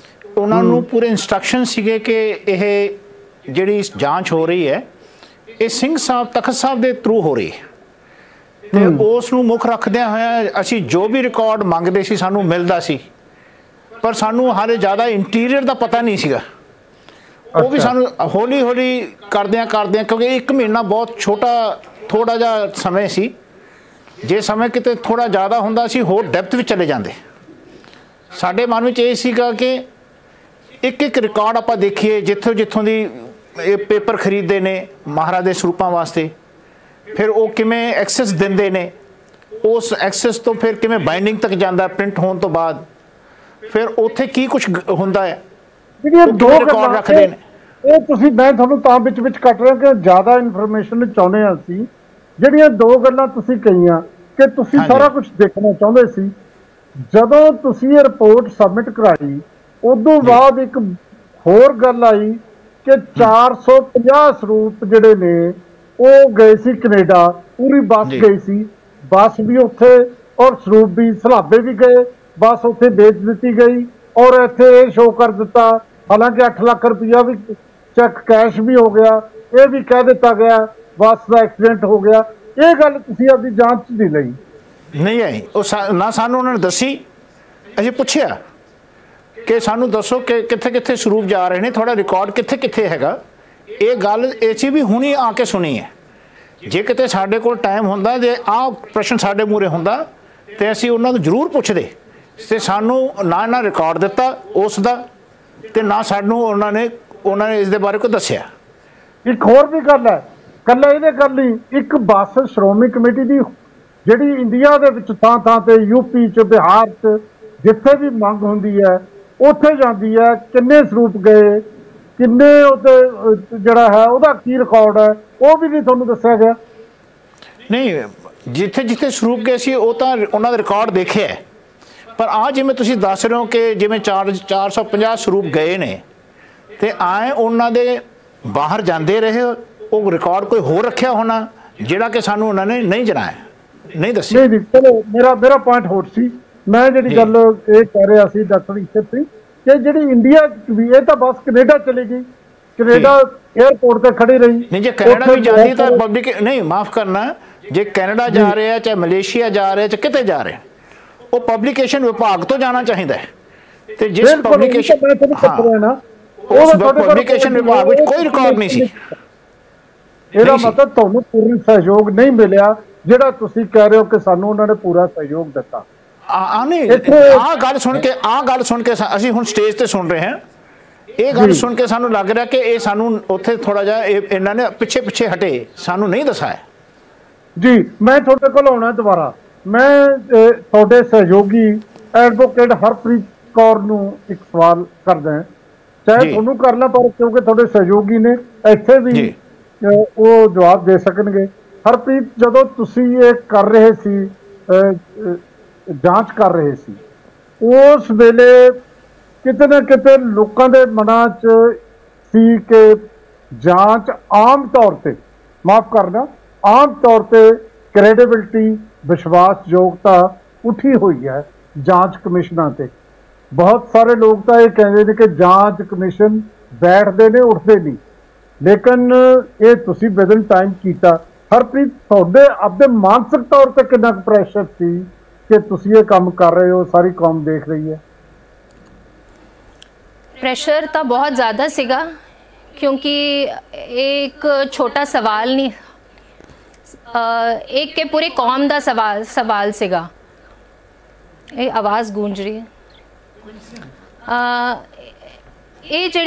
ਉਹਨਾਂ ਨੂੰ ਪੂਰੇ ਇੰਸਟਰਕਸ਼ਨ ਸੀਗੇ ਕਿ ਇਹ ਜਿਹੜੀ ਜਾਂਚ ਹੋ ਰਹੀ ਹੈ ਇਹ ਸਿੰਘ ਸਾਹਿਬ, ਤਖਤ ਸਾਹਿਬ ਦੇ ਥਰੂ ਹੋ ਰਹੀ ਹੈ, ਤੇ ਉਸ ਨੂੰ ਮੁੱਖ ਰੱਖਦਿਆਂ ਹੋਇਆ ਅਸੀਂ ਜੋ ਵੀ ਰਿਕਾਰਡ ਮੰਗਦੇ ਸੀ ਸਾਨੂੰ ਮਿਲਦਾ ਸੀ, ਪਰ ਸਾਨੂੰ ਹਾਲੇ ਜ਼ਿਆਦਾ ਇੰਟੀਰੀਅਰ ਦਾ ਪਤਾ ਨਹੀਂ ਸੀਗਾ। ਉਹ ਵੀ ਸਾਨੂੰ ਹੌਲੀ ਹੌਲੀ ਕਰਦਿਆਂ ਕਿਉਂਕਿ 1 ਮਹੀਨਾ ਬਹੁਤ ਛੋਟਾ ਥੋੜਾ ਜਿਹਾ ਸਮੇਂ ਸੀ, ਜੇ ਸਮੇਂ ਕਿਤੇ ਥੋੜਾ ਜ਼ਿਆਦਾ ਹੁੰਦਾ ਸੀ ਹੋਰ ਡੈਪਥ ਵਿੱਚ ਚਲੇ ਜਾਂਦੇ। ਸਾਡੇ ਮਨ ਵਿੱਚ ਇਹ ਸੀਗਾ ਕਿ ਇੱਕ ਰਿਕਾਰਡ ਆਪਾਂ ਦੇਖੀਏ, ਜਿੱਥੋਂ ਦੀ ਇਹ ਪੇਪਰ ਖਰੀਦਦੇ ਨੇ ਮਹਾਰਾਜ ਦੇ ਸਰੂਪਾਂ ਵਾਸਤੇ, ਫਿਰ ਉਹ ਕਿਵੇਂ ਐਕਸੈਸ ਦਿੰਦੇ ਨੇ, ਉਸ ਐਕਸੈਸ ਤੋਂ ਫਿਰ ਕਿਵੇਂ ਬਾਈਂਡਿੰਗ ਤੱਕ ਜਾਂਦਾ ਪ੍ਰਿੰਟ ਹੋਣ ਤੋਂ ਬਾਅਦ, ਫਿਰ ਉੱਥੇ ਕੀ ਕੁਝ ਹੁੰਦਾ ਹੈ, ਜਿਹੜੀਆਂ ਦੋ ਰਿਕਾਰਡ ਰੱਖਦੇ ਨੇ। ਇਹ ਤੁਸੀਂ, ਮੈਂ ਤੁਹਾਨੂੰ ਤਾਂ ਵਿੱਚ ਕੱਟ ਰਿਹਾ ਕਿ ਜ਼ਿਆਦਾ ਇਨਫੋਰਮੇਸ਼ਨ ਚਾਹੁੰਦੇ ਹਾਂ ਅਸੀਂ। ਜਿਹੜੀਆਂ ਦੋ ਗੱਲਾਂ ਤੁਸੀਂ ਕਹੀਆਂ ਕਿ ਤੁਸੀਂ ਸਾਰਾ ਕੁਝ ਦੇਖਣਾ ਚਾਹੁੰਦੇ ਸੀ। ਜਦੋਂ ਤੁਸੀਂ ਇਹ ਰਿਪੋਰਟ ਸਬਮਿਟ ਕਰਾਈ ਉਦੋਂ ਬਾਅਦ ਇੱਕ ਹੋਰ ਗੱਲ ਆਈ ਕਿ 450 ਸਰੂਪ ਜਿਹੜੇ ਨੇ ਉਹ ਗਏ ਸੀ ਕੈਨੇਡਾ, ਪੂਰੀ ਬੱਸ ਗਈ ਸੀ, ਬੱਸ ਵੀ ਉੱਥੇ ਔਰ ਸਰੂਪ ਵੀ ਸਲਾਬੇ ਵੀ ਗਏ, ਬੱਸ ਉੱਥੇ ਵੇਚ ਦਿੱਤੀ ਗਈ ਔਰ ਇੱਥੇ ਇਹ ਸ਼ੋਅ ਕਰ ਦਿੱਤਾ, ਹਾਲਾਂਕਿ 8 ਲੱਖ ਰੁਪਈਆ ਵੀ ਚੈੱਕ ਕੈਸ਼ ਵੀ ਹੋ ਗਿਆ, ਇਹ ਵੀ ਕਹਿ ਦਿੱਤਾ ਗਿਆ ਬੱਸ ਦਾ ਐਕਸੀਡੈਂਟ ਹੋ ਗਿਆ। ਇਹ ਗੱਲ ਤੁਸੀਂ ਆਪਣੀ ਜਾਂਚ ਨਹੀਂ ਲਈ? ਨਹੀਂ ਆਈ ਉਹ ਨਾ ਸਾਨੂੰ ਉਹਨਾਂ ਨੇ ਦੱਸੀ। ਅਸੀਂ ਪੁੱਛਿਆ ਕਿ ਸਾਨੂੰ ਦੱਸੋ ਕਿ ਕਿੱਥੇ ਕਿੱਥੇ ਸਰੂਪ ਜਾ ਰਹੇ ਨੇ, ਤੁਹਾਡਾ ਰਿਕਾਰਡ ਕਿੱਥੇ ਕਿੱਥੇ ਹੈਗਾ। ਇਹ ਗੱਲ ਅਸੀਂ ਵੀ ਹੁਣੀ ਆ ਕੇ ਸੁਣੀ ਹੈ। ਜੇ ਕਿਤੇ ਸਾਡੇ ਕੋਲ ਟਾਈਮ ਹੁੰਦਾ, ਜੇ ਆਹ ਪ੍ਰਸ਼ਨ ਸਾਡੇ ਮੂਹਰੇ ਹੁੰਦਾ ਤੇ ਅਸੀਂ ਉਹਨਾਂ ਨੂੰ ਜ਼ਰੂਰ ਪੁੱਛਦੇ, ਤੇ ਸਾਨੂੰ ਨਾ ਇਹਨਾਂ ਰਿਕਾਰਡ ਦਿੱਤਾ ਉਸ ਦਾ, ਤੇ ਨਾ ਸਾਨੂੰ ਉਹਨਾਂ ਨੇ ਇਸ ਦੇ ਬਾਰੇ ਕੋਈ ਦੱਸਿਆ। ਇੱਕ ਹੋਰ ਵੀ ਗੱਲ ਹੈ, ਕੱਲਾ ਇਹਦੇ ਗੱਲ ਨਹੀਂ, ਇੱਕ ਬੱਸ ਸ਼੍ਰੋਮਣੀ ਕਮੇਟੀ ਦੀ ਜਿਹੜੀ ਇੰਡੀਆ ਦੇ ਵਿੱਚ ਥਾਂ ਥਾਂ ਤੇ ਯੂਪੀ 'ਚ, ਬਿਹਾਰ 'ਚ ਜਿੱਥੇ ਵੀ ਮੰਗ ਹੁੰਦੀ ਹੈ ਉੱਥੇ ਜਾਂਦੀ ਹੈ। ਕਿੰਨੇ ਸਰੂਪ ਗਏ, ਕਿੰਨੇ ਉਹਤੇ ਜਿਹੜਾ ਹੈ ਉਹਦਾ ਕੀ ਰਿਕਾਰਡ ਹੈ, ਉਹ ਵੀ ਨਹੀਂ ਤੁਹਾਨੂੰ ਦੱਸਿਆ ਗਿਆ। ਨਹੀਂ, ਜਿੱਥੇ ਜਿੱਥੇ ਸਰੂਪ ਗਏ ਸੀ ਉਹ ਤਾਂ ਉਹਨਾਂ ਦਾ ਰਿਕਾਰਡ ਦੇਖਿਆ, ਪਰ ਆ ਜਿਵੇਂ ਤੁਸੀਂ ਦੱਸ ਰਹੇ ਹੋ ਕਿ ਜਿਵੇਂ 450 ਸਰੂਪ ਗਏ ਨੇ ਤੇ ਆਏ ਉਹਨਾਂ ਦੇ ਬਾਹਰ ਜਾਂਦੇ ਰਹੇ, ਉਹ ਰਿਕਾਰਡ ਕੋਈ ਹੋਰ ਰੱਖਿਆ ਹੋਣਾ ਜਿਹੜਾ ਕਿ ਸਾਨੂੰ ਉਹਨਾਂ ਨੇ ਨਹੀਂ ਜਣਾਇਆ, ਨਹੀਂ ਦੱਸਿਆ। ਨਹੀਂ, ਚਲੋ ਮੇਰਾ ਪੁਆਇੰਟ ਹੋਰ ਸੀ। ਮੈਂ ਜਿਹੜੀ ਗੱਲ ਇਹ ਕਹਿ ਰਿਹਾ ਸੀ ਡਾਕਟਰ ਈਸ਼ਰ ਸਿੰਘ, ਕਿ ਜਿਹੜੀ ਇੰਡੀਆ ਵੀ ਇਹ ਤਾਂ ਬੱਸ ਕੈਨੇਡਾ ਚਲੀ ਗਈ, ਕੈਨੇਡਾ 에ਅਰਪੋਰਟ ਤੇ ਖੜੀ ਰਹੀ। ਨਹੀਂ, ਜੇ ਕੈਨੇਡਾ ਵੀ ਜਾਂਦੀ ਤਾਂ ਪਬਲਿਕ ਨਹੀਂ, ਮਾਫ ਕਰਨਾ, ਜੇ ਕੈਨੇਡਾ ਜਾ ਰਿਹਾ ਚਾਹੇ ਮਲੇਸ਼ੀਆ ਜਾ ਰਿਹਾ ਚਾਹੇ ਕਿਤੇ ਜਾ ਰਿਹਾ, ਉਹ ਪਬਲਿਕੇਸ਼ਨ ਵਿਭਾਗ ਤੋਂ ਜਾਣਾ ਚਾਹੀਦਾ ਹੈ। ਤੇ ਜਿਸ ਪਬਲਿਕੇਸ਼ਨ ਵਿਭਾਗ ਵਿੱਚ ਕੋਈ ਰਿਕਾਰਡ ਨਹੀਂ ਸੀ। ਇਹਦਾ ਮਤਲਬ ਤੁਹਾਨੂੰ ਪੂਰਾ ਸਹਿਯੋਗ ਨਹੀਂ ਮਿਲਿਆ ਜਿਹੜਾ ਤੁਸੀਂ ਕਹਿ ਰਹੇ ਹੋ ਕਿ ਸਾਨੂੰ ਉਹਨਾਂ ਨੇ ਪੂਰਾ ਸਹਿਯੋਗ ਦਿੱਤਾ। ਆਹ ਗੱਲ ਸੁਣ ਕੇ ਅਸੀਂ ਹੁਣ ਸਟੇਜ ਤੇ ਸੁਣ ਰਹੇ ਹਾਂ, ਇਹ ਗੱਲ ਸੁਣ ਕੇ ਸਾਨੂੰ ਲੱਗ ਰਿਹਾ ਕਿ ਇਹ ਸਾਨੂੰ ਉੱਥੇ ਥੋੜਾ ਜਿਹਾ ਇਹਨਾਂ ਨੇ ਪਿੱਛੇ ਹਟੇ, ਸਾਨੂੰ ਨਹੀਂ ਦੱਸਿਆ। ਜੀ, ਮੈਂ ਤੁਹਾਡੇ ਕੋਲ ਆਉਣਾ ਦੁਬਾਰਾ। ਮੈਂ ਤੁਹਾਡੇ ਸਹਿਯੋਗੀ ਐਡਵੋਕੇਟ ਹਰਪ੍ਰੀਤ ਕੌਰ ਨੂੰ ਇੱਕ ਸਵਾਲ ਕਰਦਾ ਹਾਂ, ਚਾਹੇ ਤੁਹਾਨੂੰ ਕਰਨਾ, ਪਰ ਕਿਉਂਕਿ ਤੁਹਾਡੇ ਸਹਿਯੋਗੀ ਨੇ ਇੱਥੇ ਵੀ ਉਹ ਜਵਾਬ ਦੇ ਸਕਣਗੇ। ਹਰਪ੍ਰੀਤ, ਜਦੋਂ ਤੁਸੀਂ ਇਹ ਕਰ ਰਹੇ ਸੀ, ਜਾਂਚ ਕਰ ਰਹੇ ਸੀ, ਉਸ ਵੇਲੇ ਕਿਤੇ ਨਾ ਕਿਤੇ ਲੋਕਾਂ ਦੇ ਮਨਾਂ 'ਚ ਸੀ ਕਿ ਜਾਂਚ ਆਮ ਤੌਰ ਤੇ, ਮਾਫ ਕਰਨਾ, ਆਮ ਤੌਰ ਤੇ ਕ੍ਰੈਡੀਬਿਲਿਟੀ, ਵਿਸ਼ਵਾਸਯੋਗਤਾ ਉੱਠੀ ਹੋਈ ਹੈ ਜਾਂਚ ਕਮਿਸ਼ਨਾਂ ਤੇ। ਬਹੁਤ ਸਾਰੇ ਲੋਕ ਤਾਂ ਇਹ ਕਹਿੰਦੇ ਨੇ ਕਿ ਜਾਂਚ ਕਮਿਸ਼ਨ ਬੈਠਦੇ ਨੇ, ਉੱਠਦੇ ਨਹੀਂ, ਲੇਕਿਨ ਇਹ ਤੁਸੀਂ ਵਿਦਨ ਟਾਈਮ ਕੀਤਾ। ਹਰਪ੍ਰੀਤ, ਤੁਹਾਡੇ ਆਪਦੇ ਮਾਨਸਿਕ ਤੌਰ ਤੇ ਕਿੰਨਾ ਕੁ ਪ੍ਰੈਸ਼ਰ ਸੀ ਕਿ ਤੁਸੀਂ ਇਹ ਕੰਮ ਕਰ ਰਹੇ ਹੋ, ਸਾਰੀ ਕੌਮ ਦੇਖ ਰਹੀ ਹੈ? प्रेशर तो बहुत ज़्यादा सीगा, क्योंकि एक छोटा सवाल नहीं, एक के पूरे कौम का सवाल सीगा। ये आवाज़ गूंज रही है। ये जी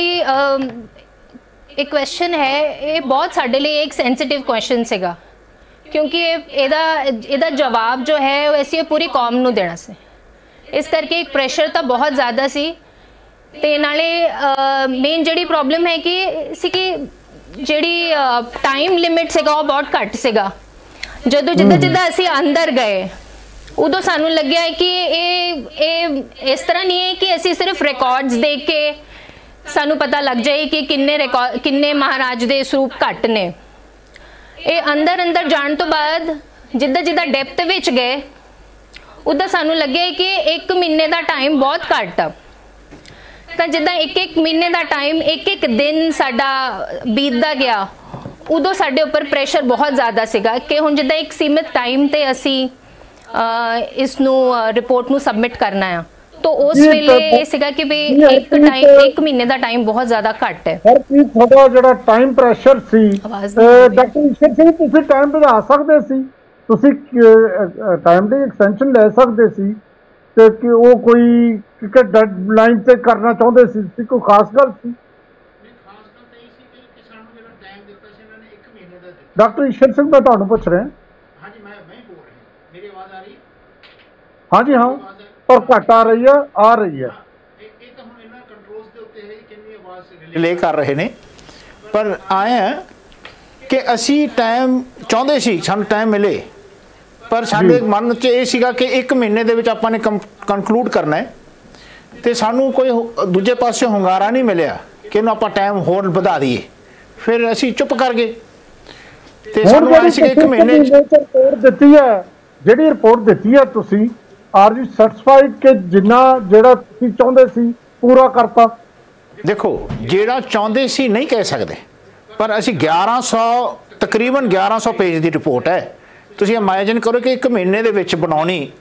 क्वेश्चन है, ये बहुत साडे लिए एक सेंसिटिव क्वेश्चन सीगा, क्योंकि ਇਹਦਾ जवाब जो है वैसे पूरी कौम ਨੂੰ देना सी, इस करके एक प्रेशर तो बहुत ज़्यादा सी। ਤੇ ਨਾਲੇ ਮੇਨ ਜਿਹੜੀ ਪ੍ਰੋਬਲਮ ਹੈ ਕਿ ਜਿਹੜੀ ਟਾਈਮ ਲਿਮਿਟ ਸੀਗਾ ਉਹ ਬਹੁਤ ਘੱਟ ਸੀਗਾ। ਜਦੋਂ ਜਿੱਦਾਂ ਅਸੀਂ ਅੰਦਰ ਗਏ ਉਦੋਂ ਸਾਨੂੰ ਲੱਗਿਆ ਕਿ ਇਹ ਇਸ ਤਰ੍ਹਾਂ ਨਹੀਂ ਹੈ ਕਿ ਅਸੀਂ ਸਿਰਫ ਰਿਕਾਰਡਸ ਦੇਖ ਕੇ ਸਾਨੂੰ ਪਤਾ ਲੱਗ ਜਾਏ ਕਿ ਕਿੰਨੇ ਮਹਾਰਾਜ ਦੇ ਸਰੂਪ ਘੱਟ ਨੇ। ਇਹ ਅੰਦਰ ਜਾਣ ਤੋਂ ਬਾਅਦ ਜਿੱਦਾਂ ਡੈਪਥ ਵਿੱਚ ਗਏ ਉਦਾਂ ਸਾਨੂੰ ਲੱਗਿਆ ਕਿ 1 ਮਹੀਨੇ ਦਾ ਟਾਈਮ ਬਹੁਤ ਘੱਟ ਆ। ਤਾਂ ਜਿੱਦਾਂ ਇੱਕ ਮਹੀਨੇ ਦਾ ਟਾਈਮ ਇੱਕ ਦਿਨ ਸਾਡਾ ਬੀਤਦਾ ਗਿਆ, ਉਦੋਂ ਸਾਡੇ ਉੱਪਰ ਪ੍ਰੈਸ਼ਰ ਬਹੁਤ ਜ਼ਿਆਦਾ ਸੀਗਾ ਕਿ ਹੁਣ ਜਿੱਦਾਂ ਇੱਕ ਸੀਮਿਤ ਟਾਈਮ ਤੇ ਅਸੀਂ ਇਸ ਨੂੰ ਰਿਪੋਰਟ ਨੂੰ ਸਬਮਿਟ ਕਰਨਾ ਆ। ਤਾਂ ਉਸ ਵੇਲੇ ਇਹ ਸੀਗਾ ਕਿ ਵੀ ਇੱਕ ਮਹੀਨੇ ਦਾ ਟਾਈਮ ਬਹੁਤ ਜ਼ਿਆਦਾ ਘੱਟ ਹੈ। ਹਰ ਚੀਜ਼ ਤੁਹਾਡਾ ਜਿਹੜਾ ਟਾਈਮ ਪ੍ਰੈਸ਼ਰ ਸੀ, ਡਾਕਟਰ ਈਸ਼ਰ ਸਿੰਘ, ਤੁਸੀਂ ਟਾਈਮ ਵਧਾ ਸਕਦੇ ਸੀ, ਤੁਸੀਂ ਟਾਈਮ ਦੀ ਐਕਸਟੈਂਸ਼ਨ ਲੈ ਸਕਦੇ ਸੀ, ਤੇ ਕਿ ਉਹ ਕੋਈ ਡੈਡਲਾਈਨ ਤੇ ਕਰਨਾ ਚਾਹੁੰਦੇ ਸੀ, ਕੋਈ ਖਾਸ ਗੱਲ ਸੀ? ਡਾਕਟਰ ਈਸ਼ਰ ਸਿੰਘ, ਮੈਂ ਤੁਹਾਨੂੰ ਪੁੱਛ ਰਿਹਾ। ਹਾਂਜੀ, ਹਾਂ, ਪਰ ਘੱਟ ਆ ਰਹੀ ਹੈ। ਰਿਲੇ ਕਰ ਰਹੇ ਨੇ, ਪਰ ਆਏ ਕਿ ਅਸੀਂ ਟਾਈਮ ਚਾਹੁੰਦੇ ਸੀ, ਸਾਨੂੰ ਟਾਈਮ ਮਿਲੇ, पर साडे मन च ये सीगा कि 1 महीने दे विच आपां ने कंकलूड करना है, तो सानू कोई दूजे पासे hunगारा नहीं मिलिया कि इहनूं आपां टाइम होर वधा दईए, फिर असीं चुप कर गए। ते सानू आए सीगे 1 महीने रिपोर्ट दित्ती है, जिहड़ी रिपोर्ट दित्ती है तुसीं, आर यू सैटिस्फाइड कि जिन्ना जिहड़ा तुसीं चाहुंदे सी पूरा करता? देखो जिहड़ा चाहुंदे सी नहीं कह सकते, पर असीं 1100 तकरीबन 1100 पेज की रिपोर्ट है। तुसीं इमेजिन करो कि 1 महीने दे विच बनाउणी,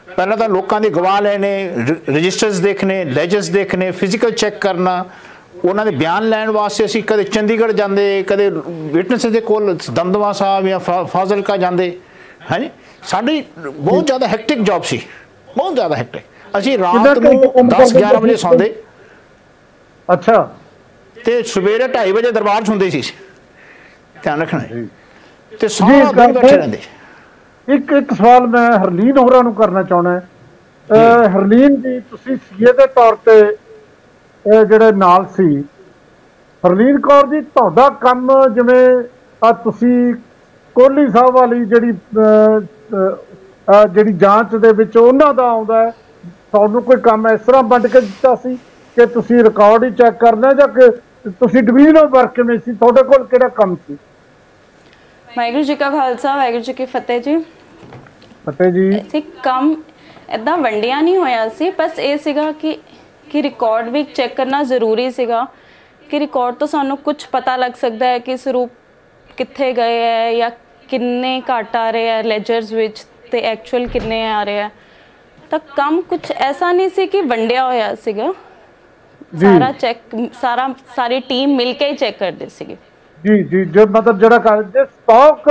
पहलां तां लोकां दे गवाह लैने, रजिस्टर्स देखने, लेजर्स देखने, फिजिकल चैक करना, उन्हां दे बयान लैण वास्ते असीं कदे चंडीगढ़ जांदे, कदे विटनेस दे कोल दमदमा साहब या फाजिलका जांदे। हाँ जी, साडी बहुत ज़्यादा हैक्टिक जॉब सी, बहुत ज़्यादा हैक्टिक। असीं रात नूं 10-11 बजे सौंदे, अच्छा, ते सवेरे 2:30 बजे दरबार सुनते सी। ध्यान रखना ते सारा दिन बैठे रहंदे। एक सवाल मैं हरलीन होरां नूं करना चाहुंदा है। हरलीन जी, तुसीं सीए दे तौर ते ਜਿਹੜੇ ਨਾਲ ਸੀ, ਹਰਲੀਨ ਕੌਰ ਜੀ, ਤੁਹਾਡਾ ਕੰਮ ਜਿਵੇਂ ਆ ਤੁਸੀਂ ਕੋਹਲੀ ਸਾਹਿਬ ਵਾਲੀ ਜਿਹੜੀ ਜਾਂਚ ਦੇ ਵਿੱਚ ਉਹਨਾਂ ਦਾ ਆਉਂਦਾ ਹੈ, ਤੁਹਾਨੂੰ ਕੋਈ ਕੰਮ ਇਸ ਤਰ੍ਹਾਂ ਵੰਡ ਕੇ ਦਿੱਤਾ ਸੀ ਕਿ ਤੁਸੀਂ ਰਿਕਾਰਡ ਹੀ ਚੈੱਕ ਕਰਨਾ, ਜਾਂ ਕਿ ਤੁਸੀਂ ਡਿਵੀਜ਼ਨ ਆਫ ਵਰਕ ਕਿਵੇਂ ਸੀ, ਤੁਹਾਡੇ ਕੋਲ ਕਿਹੜਾ ਕੰਮ ਸੀ? ਵਾਹਿਗੁਰੂ ਜੀ ਕਾ ਖਾਲਸਾ, ਵਾਹਿਗੁਰੂ ਜੀ ਕੀ ਫਤਿਹ ਜੀ। ਫਤਿਹ ਜੀ। ਅਸੀਂ ਕੰਮ ਇੱਦਾਂ ਵੰਡਿਆ ਨਹੀਂ ਹੋਇਆ ਸੀ, ਬਸ ਇਹ ਸੀਗਾ ਕਿ ਰਿਕਾਰਡ ਵੀ ਚੈੱਕ ਕਰਨਾ ਜ਼ਰੂਰੀ ਸੀਗਾ ਕਿ ਰਿਕਾਰਡ ਤੋਂ ਸਾਨੂੰ ਕੁਝ ਪਤਾ ਲੱਗ ਸਕਦਾ ਹੈ ਕਿ ਸਰੂਪ ਕਿੱਥੇ ਗਏ ਹੈ ਜਾਂ ਕਿੰਨੇ ਘੱਟ ਆ ਰਹੇ ਹੈ ਲੈਜਰਸ ਵਿੱਚ ਤੇ ਐਕਚੁਅਲ ਕਿੰਨੇ ਆ ਰਹੇ ਹੈ। ਤਾਂ ਕੰਮ ਕੁਝ ਐਸਾ ਨਹੀਂ ਸੀ ਕਿ ਵੰਡਿਆ ਹੋਇਆ ਸੀਗਾ, ਸਾਰਾ ਚੈੱਕ ਸਾਰੀ ਟੀਮ ਮਿਲ ਕੇ ਹੀ ਚੈੱਕ ਕਰਦੇ ਸੀਗੇ। ਜੀ ਜੀ, ਜੋ ਮਤਲਬ ਜਿਹੜਾ ਸਟਾਕ